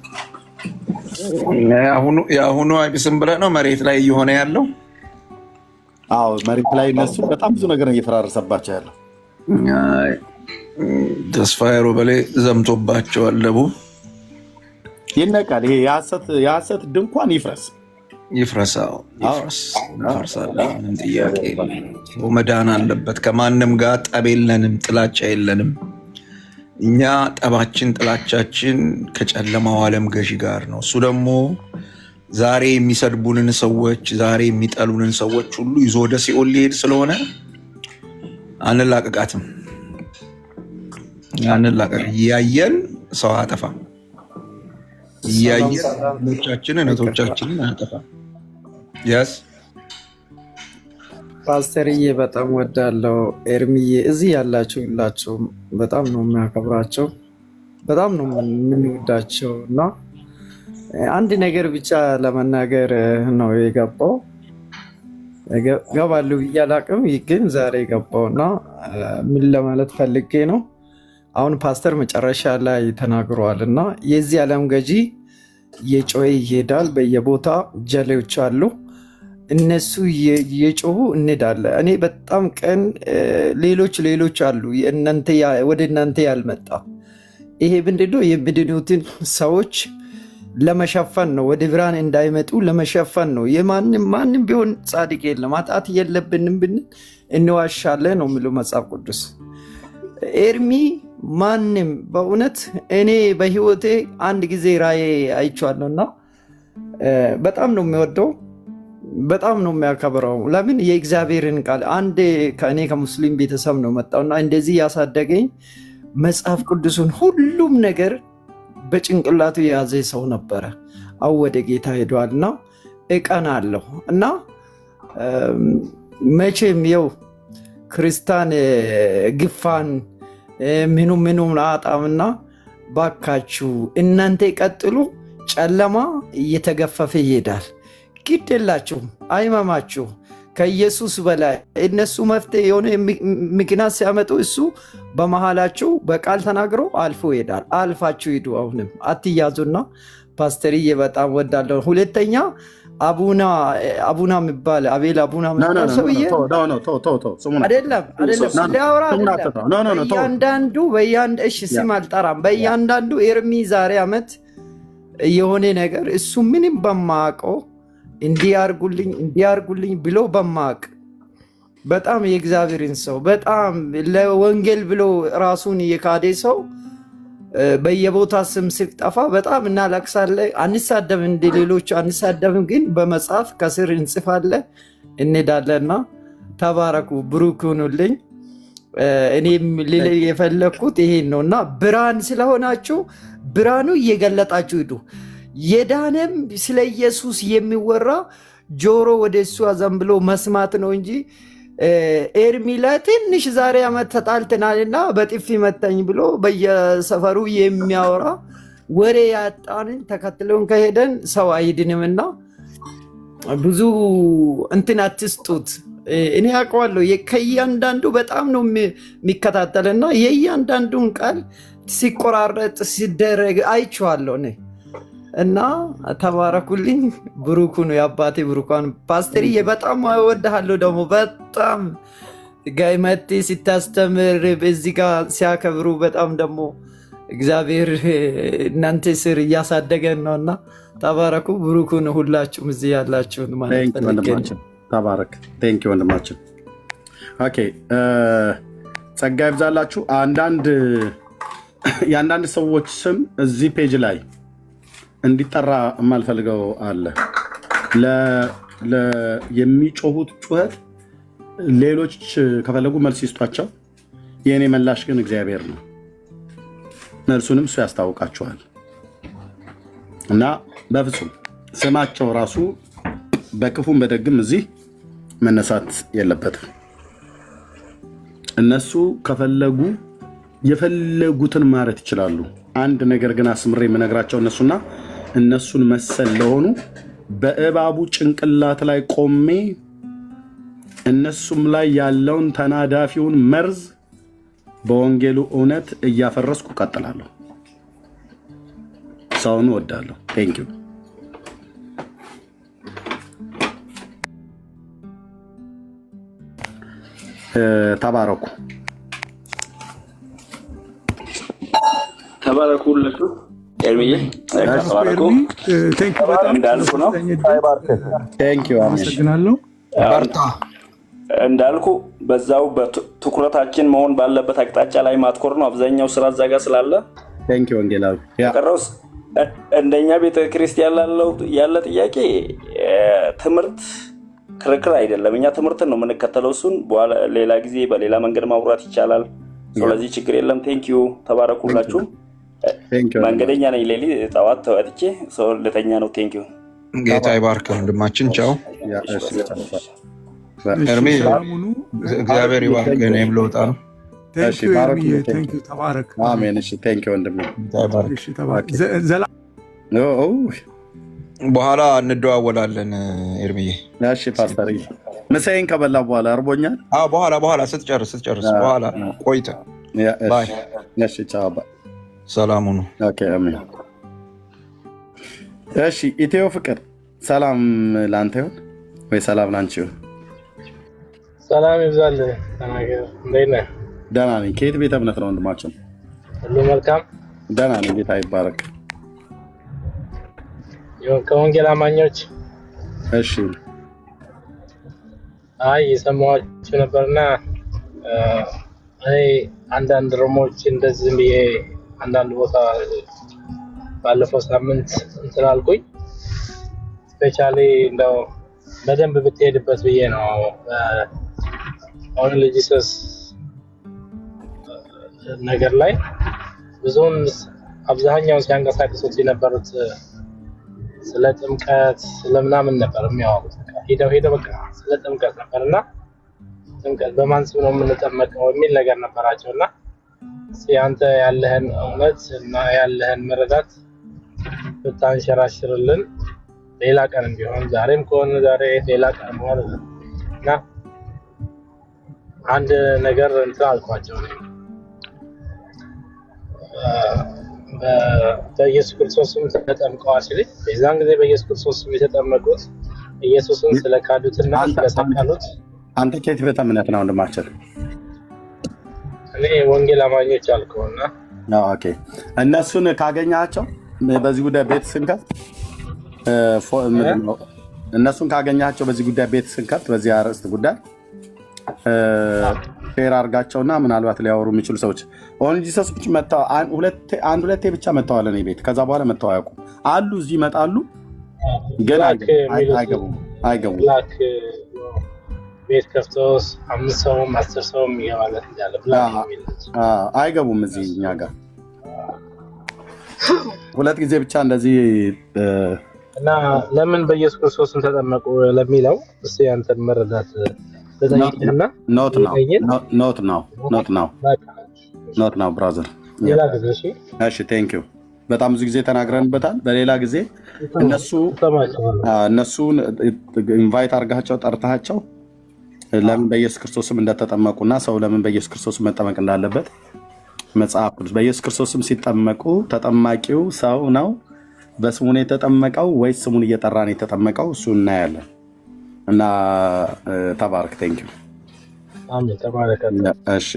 የአሁኑ አይብስም ብለህ ነው መሬት ላይ እየሆነ ያለው። መሬት ላይ እነሱ በጣም ብዙ ነገር እየፈራረሰባቸው ያለው። ተስፋዬ ሮበሌ ዘምቶባቸዋል። ለቡ ይነቃል። ይሄ የሐሰት ድንኳን ይፍረሳል። ጥያቄ መዳን አለበት። ከማንም ጋር ጠብ የለንም፣ ጥላቻ የለንም። እኛ ጠባችን ጥላቻችን ከጨለማው ዓለም ገዢ ጋር ነው። እሱ ደግሞ ዛሬ የሚሰድቡንን ሰዎች፣ ዛሬ የሚጠሉንን ሰዎች ሁሉ ይዞ ወደ ሲኦል ሊሄድ ስለሆነ አንላቀቃትም። እያየን ሰው አጠፋ፣ እያየን ልጆቻችንን እህቶቻችንን አጠፋ። ያስ ፓስተርዬ በጣም ወዳለው ኤርሚዬ፣ እዚህ ያላችሁ ሁላችሁም በጣም ነው የሚያከብራቸው፣ በጣም ነው የምንወዳቸው እና አንድ ነገር ብቻ ለመናገር ነው የገባው። ገባለሁ ብዬ አላቅም፣ ግን ዛሬ ገባው እና ምን ለማለት ፈልጌ ነው። አሁን ፓስተር መጨረሻ ላይ ተናግረዋል እና የዚህ ዓለም ገዢ የጮኸ ይሄዳል፣ በየቦታ ጀሌዎች አሉ። እነሱ የጮሁ እንሄዳለን። እኔ በጣም ቀን ሌሎች አሉ ወደ እናንተ ያልመጣ ይሄ ምንድነው? የሚድኑትን ሰዎች ለመሸፈን ነው። ወደ ብርሃን እንዳይመጡ ለመሸፈን ነው። ማንም ቢሆን ጻድቅ የለም፣ ኃጢአት የለብንም ብንል እንዋሻለን ነው የሚለው መጽሐፍ ቅዱስ። ኤርሚ ማንም በእውነት እኔ በህይወቴ አንድ ጊዜ ራእይ አይቼዋለሁና በጣም ነው የሚወደው፣ በጣም ነው የሚያከብረው። ለምን? የእግዚአብሔርን ቃል አንድ ከእኔ ከሙስሊም ቤተሰብ ነው መጣውና እንደዚህ ያሳደገኝ መጽሐፍ ቅዱሱን ሁሉም ነገር በጭንቅላቱ የያዘ ሰው ነበረ። አው ወደ ጌታ ሄዷልና እቀናለሁ እና መቼም የው ክርስቲያን ግፋን ምኑ አጣምና ባካችሁ እናንተ ቀጥሉ። ጨለማ እየተገፈፈ ይሄዳል። ግድ የላችሁም፣ አይመማችሁ። ከኢየሱስ በላይ እነሱ መፍትሄ የሆነ ምክንያት ሲያመጡ እሱ በመሃላችሁ በቃል ተናግሮ አልፎ ይሄዳል። አልፋችሁ ሂዱ። አሁንም አትያዙና ፓስተርዬ በጣም ወዳለሁ። ሁለተኛ አቡና የሚባል አቤል አቡና የሚባል ሰውዬ አይደለም ሊያወራ በእያንዳንዱ ስም አልጠራም። በእያንዳንዱ ኤርሚ ዛሬ ዓመት የሆነ ነገር እሱ ምንም በማያውቀው እንዲያርጉልኝ ብሎ በማቅ በጣም የእግዚአብሔርን ሰው በጣም ለወንጌል ብሎ ራሱን የካደ ሰው በየቦታ ስም ሲጠፋ በጣም እናለቅሳለን። አንሳደብም፣ እንደ ሌሎቹ አንሳደብም፣ ግን በመጽሐፍ ከስር እንጽፋለን እንሄዳለንና ተባረኩ፣ ብሩክ ሁኑልኝ። እኔም የፈለግኩት ይሄን ነውና ብርሃን ስለሆናችሁ ብርሃኑ እየገለጣችሁ ሂዱ። የዳነም ስለ ኢየሱስ የሚወራ ጆሮ ወደ እሱ አዘንብሎ መስማት ነው እንጂ ኤርሚ ላይ ትንሽ ዛሬ ዓመት ተጣልተናልና በጥፊ መታኝ ብሎ በየሰፈሩ የሚያወራ ወሬ ያጣንን ተከትለውን ከሄደን ሰው አይድንምና ብዙ እንትን አትስጡት። እኔ አውቀዋለሁ። ከእያንዳንዱ በጣም ነው የሚከታተልና የእያንዳንዱን ቃል ሲቆራረጥ ሲደረግ አይቼዋለሁ እኔ እና ተባረኩልኝ። ብሩኩ ነው የአባቴ ብሩኳን። ፓስተርዬ በጣም እወድሃለሁ። ደግሞ በጣም ጋይመቴ ሲታስተምር በዚህ ጋር ሲያከብሩ በጣም ደግሞ እግዚአብሔር እናንተ ስር እያሳደገን ነው እና ተባረኩ። ብሩኩ ነው ሁላችሁም እዚህ ያላችሁን ማለት ፈልገን ተባረክ። ቴንክ ዩ ወንድማችን። ኦኬ ጸጋ ይብዛላችሁ። የአንዳንድ ሰዎች ስም እዚህ ፔጅ ላይ እንዲጠራ የማልፈልገው አለ። የሚጮሁት ጩኸት ሌሎች ከፈለጉ መልስ ይስጧቸው። የእኔ መላሽ ግን እግዚአብሔር ነው። መልሱንም እሱ ያስታውቃቸዋል እና በፍጹም ስማቸው ራሱ በክፉም በደግም እዚህ መነሳት የለበትም። እነሱ ከፈለጉ የፈለጉትን ማለት ይችላሉ። አንድ ነገር ግን አስምሬ የምነግራቸው እነሱን መሰል ለሆኑ በእባቡ ጭንቅላት ላይ ቆሜ እነሱም ላይ ያለውን ተናዳፊውን መርዝ በወንጌሉ እውነት እያፈረስኩ ቀጥላለሁ። ሰውን ወዳለሁ። ቴንክ ዩ። ተባረኩ ተባረኩ። ሁላችሁ ኤርሚዬ ተባረኩ። እንዳልኩ ነው። አመሰግናለሁ። እንዳልኩ በዛው በትኩረታችን መሆን ባለበት አቅጣጫ ላይ ማትኮር ነው። አብዛኛው ስራ እዛ ጋር ስላለ ወንጌላዊ ቀረውስ እንደኛ ቤተ ክርስቲያን ያለ ጥያቄ ትምህርት ክርክር አይደለም። እኛ ትምህርትን ነው የምንከተለው። እሱን በኋላ ሌላ ጊዜ በሌላ መንገድ ማውራት ይቻላል። ስለዚህ ችግር የለም። ቴንኪዩ። ተባረኩላችሁ። መንገደኛ ነኝ። ሌሊ ጠዋት ተወጥቼ ሰው ልተኛ ነው። ቴንኪዩ። ጌታ ይባርክ ወንድማችን። ቻው ኤርሚ። እግዚአብሔር ይባርክ። እኔም ልወጣ ነው። ተባረክ። አሜን። እሺ ቴንኪዩ ወንድሜ። በኋላ እንደዋወላለን ኤርሚዬ። እሺ ፓስተር፣ ምሳዬን ከበላ በኋላ እርቦኛል። በኋላ ስትጨርስ በኋላ ቆይተህ ባይ። እሺ ቻው ባይ። ሰላም ሁኑ። ኦኬ አሜን። እሺ ኢትዮ ፍቅር ሰላም ላንተ ይሁን። ወይ? ሰላም ናችሁ? ሰላም ይብዛልህ። ተናገር። እንዴት ነህ? ደህና ነኝ። ከየት ቤተ እምነት ነው ወንድማችን? ሁሉ መልካም? ደህና ነኝ። ጌታ ይባረክ። ከወንጌል አማኞች? እሺ። አይ የሰማኋችሁ ነበርና እኔ አንዳንድ ሮሞች እንደዚህ ብዬ አንዳንድ ቦታ ባለፈው ሳምንት እንትን አልኩኝ። ስፔሻሊ እንደው በደንብ ብትሄድበት ብዬ ነው። አሁን ለጂሰስ ነገር ላይ ብዙውን አብዛኛውን ሲያንቀሳቅሱት የነበሩት ስለ ጥምቀት ስለምናምን ነበር የሚያወሩት። ሄደው በቃ ስለ ጥምቀት ነበርና ጥምቀት በማን ስም ነው የምንጠመቀው የሚል ነገር ነበራቸውና አንተ ያለህን እውነት እና ያለህን መረዳት ብታንሸራሽርልን ሌላ ቀንም ቢሆን ዛሬም ከሆነ ዛሬ ሌላ ቀን ሆነ እና አንድ ነገር እንትን አልኳቸው። በኢየሱስ ክርስቶስም ተጠምቀዋል ሲል የዛን ጊዜ በኢየሱስ ክርስቶስም የተጠመቁት ኢየሱስን ስለካዱትና ስለሰቀሉት። አንተ ከየት ቤተ እምነት ነው ወንድማችን? እኔ ወንጌል አማኞች አልከውና ኦኬ። እነሱን ካገኛቸው በዚህ ጉዳይ ቤት ስንከት እነሱን ካገኛቸው በዚህ ጉዳይ ቤት ስንከት በዚህ አርዕስት ጉዳይ ፌር አድርጋቸውና ምናልባት ሊያወሩ የሚችሉ ሰዎች ኦን ጂሰሶች መጣው አንድ ሁለቴ ብቻ መጣዋል እኔ ቤት። ከዛ በኋላ መጣው አያውቁም አሉ። እዚህ ይመጣሉ ግን አይገቡም። ቤት ከፍቶስ 5 ሰውም 10 ሰውም ይገባለት ይላል ብላክ የሚል አይገቡም። እዚህ እኛ ጋር ሁለት ጊዜ ብቻ እንደዚህ እና ለምን በኢየሱስ ክርስቶስም ተጠመቁ ለሚለው እስቲ አንተን መረዳት ተጠይቅና ኖት ነው ብራዘር። ሌላ ጊዜ እሺ ቴንክ ዩ። በጣም ብዙ ጊዜ ተናግረንበታል። በሌላ ጊዜ እነሱን ኢንቫይት አድርጋቸው ጠርታቸው ለምን በኢየሱስ ክርስቶስም እንደተጠመቁና ሰው ለምን በኢየሱስ ክርስቶስም መጠመቅ እንዳለበት መጽሐፍ ቅዱስ በኢየሱስ ክርስቶስም ሲጠመቁ ተጠማቂው ሰው ነው በስሙ ነው የተጠመቀው ወይስ ስሙን እየጠራ ነው የተጠመቀው? እሱ እናያለን። እና ተባረክ። ቴንክ ዩ። አሜን። ተባረክ። እሺ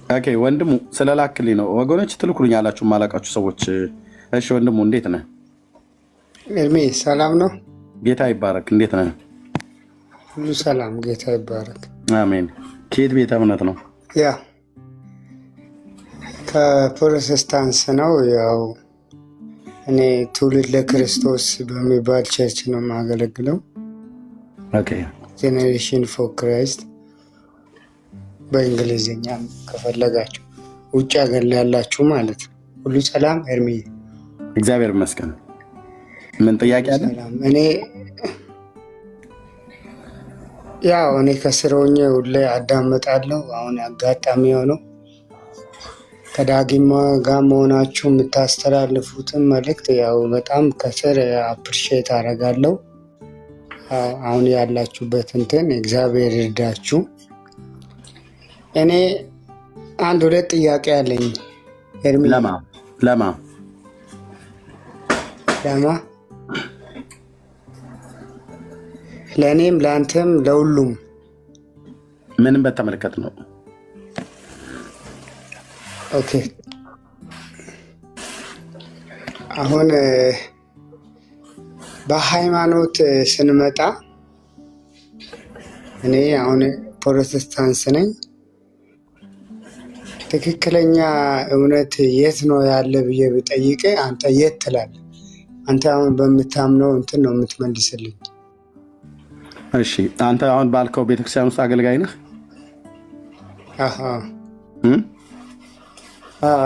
ኦኬ ወንድሙ ስለላክልኝ ነው። ወገኖች ትልኩልኛላችሁ ማላቃችሁ ሰዎች። እሺ ወንድሙ እንዴት ነህ? እርሜ ሰላም ነው? ጌታ ይባረክ። እንዴት ነህ? ሁሉ ሰላም፣ ጌታ ይባረክ። አሜን። ከየት ቤተ እምነት ነው? ያ ከፕሮቴስታንት ነው። ያው እኔ ትውልድ ለክርስቶስ በሚባል ቸርች ነው የማገለግለው። ኦኬ ጄኔሬሽን ፎር ክራይስት በእንግሊዝኛ ከፈለጋችሁ ውጭ ሀገር ላይ ያላችሁ ማለት ነው። ሁሉ ሰላም እርሚ። እግዚአብሔር ይመስገን። ምን ጥያቄ አለ? እኔ ያው እኔ ከስር ሆኜ ሁሌ አዳምጣለሁ። አሁን አጋጣሚ ሆነው ከዳጊማ ጋር መሆናችሁ የምታስተላልፉትን መልእክት ያው በጣም ከስር አፕሪሼት አደርጋለሁ። አሁን ያላችሁበት እንትን እግዚአብሔር ይርዳችሁ። እኔ አንድ ሁለት ጥያቄ አለኝ ኤርሚ። ለማ ለእኔም ለአንተም ለሁሉም ምንም በተመለከት ነው። ኦኬ አሁን በሃይማኖት ስንመጣ እኔ አሁን ፕሮቴስታንት ነኝ። ትክክለኛ እውነት የት ነው ያለ ብዬ ብጠይቅ አንተ የት ትላለህ? አንተ አሁን በምታምነው እንትን ነው የምትመልስልኝ። እሺ አንተ አሁን ባልከው ቤተክርስቲያን ውስጥ አገልጋይ ነህ?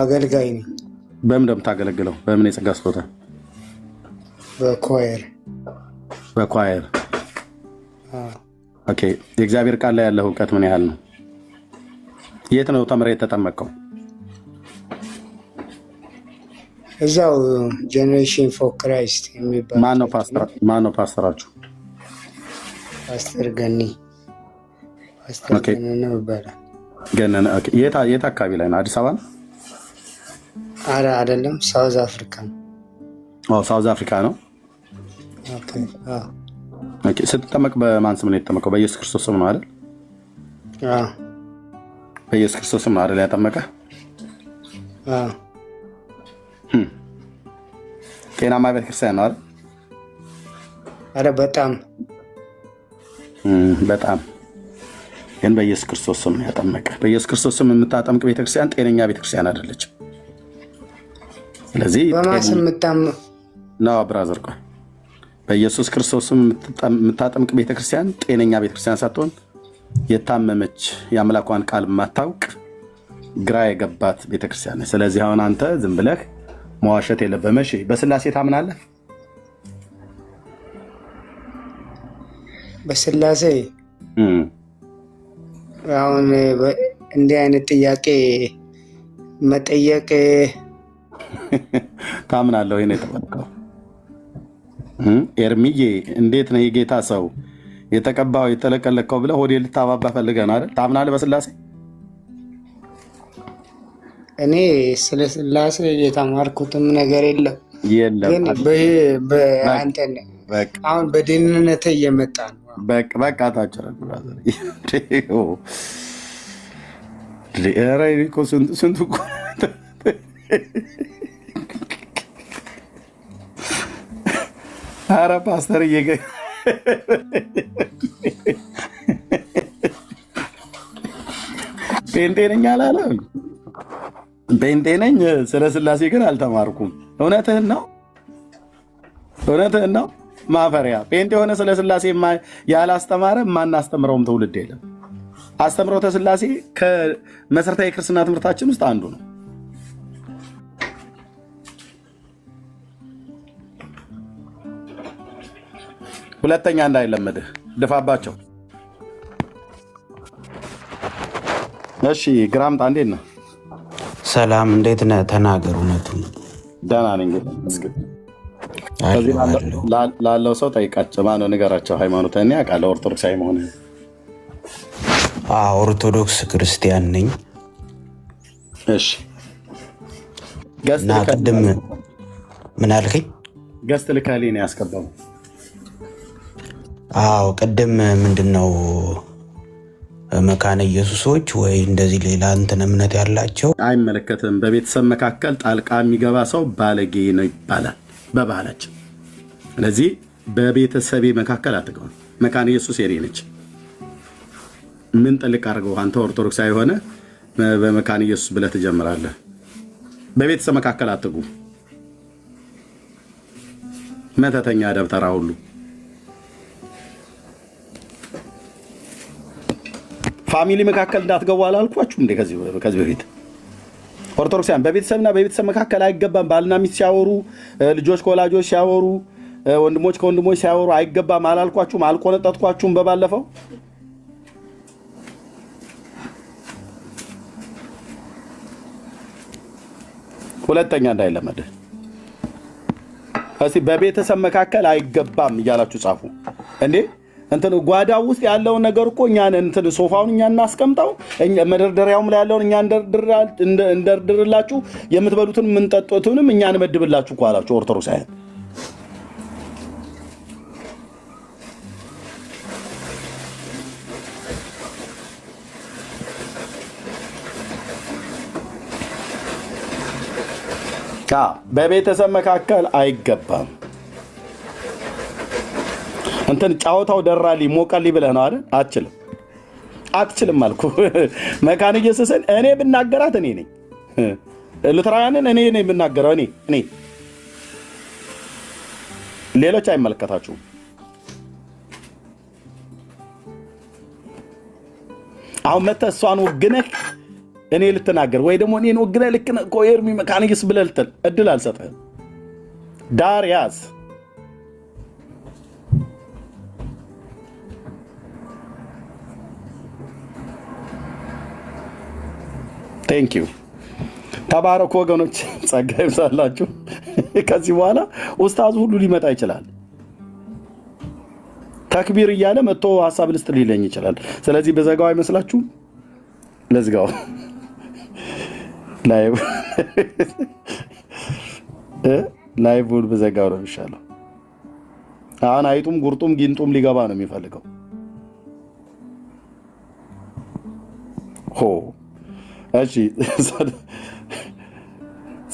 አገልጋይ ነኝ። በምን እንደምታገለግለው? በምን የጸጋ ስጦታ? በኳየር። ኦኬ የእግዚአብሔር ቃል ላይ ያለው እውቀት ምን ያህል ነው? የት ነው ተምረህ የተጠመቀው? እዛው ጄኔሬሽን ፎር ክራይስት የሚባል። ማን ነው ፓስተራችሁ? ፓስተር ገኒ። ፓስተር ገነነ ይባላል። ገነነ። ኦኬ የት አካባቢ ላይ ነው? አዲስ አበባ ነው? አረ አይደለም፣ ሳውዝ አፍሪካ ነው። ሳውዝ አፍሪካ ነው። ኦኬ። ስትጠመቅ በማን ስም ነው የተጠመቀው? በኢየሱስ ክርስቶስ ስም ነው አይደል? በኢየሱስ ክርስቶስ ስም ነው አይደል ያጠመቀ? ጤናማ ቤተክርስቲያን ነው አይደል? አረ በጣም ግን በኢየሱስ ክርስቶስ ስም ነው ያጠመቀ። በኢየሱስ ክርስቶስ ስም የምታጠምቅ ቤተክርስቲያን ጤነኛ ቤተክርስቲያን አይደለችም። ስለዚህ በማስም ነው ብራዘር፣ ቆይ በኢየሱስ ክርስቶስ ስም የምታጠምቅ ቤተክርስቲያን ጤነኛ ቤተክርስቲያን ሳትሆን የታመመች የአምላኳን ቃል የማታውቅ ግራ የገባት ቤተክርስቲያን ነች። ስለዚህ አሁን አንተ ዝም ብለህ መዋሸት የለብህም። እሺ በስላሴ ታምናለህ? በስላሴ አሁን እንዲህ አይነት ጥያቄ መጠየቅ ታምናለህ ወይ ነው የተባልከው? ኤርሚዬ እንዴት ነው የጌታ ሰው የተቀባው የተለቀለቀው ብለህ ሆዴ ልታባባ ፈልገህ ነው አይደል? ታምናለህ በስላሴ? እኔ ስለ ስላሴ የተማርኩትም ነገር የለም። ግን አሁን በደህንነት እየመጣ ነው። በቃ ታችረን ብራዘር። ስንቱ ኧረ ፓስተር ጴንጤ ነኝ አላለም። ጴንጤ ነኝ፣ ስለ ስላሴ ግን አልተማርኩም። እውነትህን ነው። ማፈሪያ ጴንጤ የሆነ ስለ ስላሴ ያላስተማረ የማናስተምረውም ትውልድ የለም። አስተምሮተ ስላሴ ከመሰረታዊ የክርስትና ትምህርታችን ውስጥ አንዱ ነው። ሁለተኛ እንዳይለመድህ ድፋባቸው። እሺ ግራምጣ እንዴት ነህ? ሰላም እንዴት ነህ? ተናገር። እውነቱን ደህና ነኝ። ላለው ሰው ጠይቃቸው። ማነው ንገራቸው። ሃይማኖትህን ያውቃለሁ። ኦርቶዶክሳዊ መሆንህን። ኦርቶዶክስ ክርስቲያን ነኝ። እሺ እና ቅድም ምን አልከኝ? ገስት ልከህልኝ ነው ያስገባው። ቅድም ምንድነው መካነ ኢየሱሶች ወይ እንደዚህ ሌላ እንትን እምነት ያላቸው አይመለከትም። በቤተሰብ መካከል ጣልቃ የሚገባ ሰው ባለጌ ነው ይባላል በባህላችን። ስለዚህ በቤተሰቤ መካከል አትገባ። መካነ ኢየሱስ የኔ ነች። ምን ጥልቅ አድርገው አንተ ኦርቶዶክሳዊ የሆነ በመካነ ኢየሱስ ብለህ ትጀምራለህ? በቤተሰብ መካከል አትግቡ። መተተኛ ደብተራ ሁሉ ፋሚሊ መካከል እንዳትገቡ አላልኳችሁም እንዴ? ከዚህ በፊት ኦርቶዶክሳውያን በቤተሰብና በቤተሰብ መካከል አይገባም። ባልና ሚስት ሲያወሩ፣ ልጆች ከወላጆች ሲያወሩ፣ ወንድሞች ከወንድሞች ሲያወሩ አይገባም አላልኳችሁም? አልቆነጠጥኳችሁም? በባለፈው ሁለተኛ እንዳይለመድ እስቲ በቤተሰብ መካከል አይገባም እያላችሁ ጻፉ እንዴ። እንትን ጓዳው ውስጥ ያለውን ነገር እኮ እኛ እንትን ሶፋውን እኛ እናስቀምጠው፣ መደርደሪያውም ላይ ያለውን እኛ እንደርድርላችሁ፣ የምትበሉትን የምንጠጡትንም እኛ እንመድብላችሁ እኮ አላችሁ ኦርቶዶክሳውያን። በቤተሰብ መካከል አይገባም። እንትን ጫወታው ደራሊ ሞቀሊ ብለህ ነው አይደል? አትችልም አልኩ። መካነ ኢየሱስን እኔ ብናገራት እኔ ነኝ። ሉተራውያንን እኔ ነኝ ብናገረው እኔ ሌሎች አይመለከታችሁም። አሁን መተህ እሷን ወግነህ እኔ ልትናገር ወይ ደግሞ እኔን ወግነህ ልክ ነህ እኮ ኤርሚ መካነ ኢየሱስ ብለህ ልትል እድል አልሰጥህም። ዳር ያዝ። ቴንክ ዩ ተባረኩ ወገኖች፣ ጸጋ ይብዛላችሁ። ከዚህ በኋላ ኡስታዙ ሁሉ ሊመጣ ይችላል። ተክቢር እያለ መጥቶ ሀሳብ ልስጥ ሊለኝ ይችላል። ስለዚህ በዘጋው አይመስላችሁም? ለዝጋው ላይቭን በዘጋው ነው የሚሻለው። አሁን አይጡም ጉርጡም ጊንጡም ሊገባ ነው የሚፈልገው። ሆ እሺ፣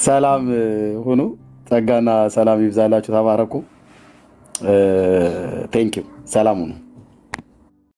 ሰላም ሁኑ። ጸጋና ሰላም ይብዛላችሁ። ተባረኩ። ቴንኪው። ሰላም ሁኑ።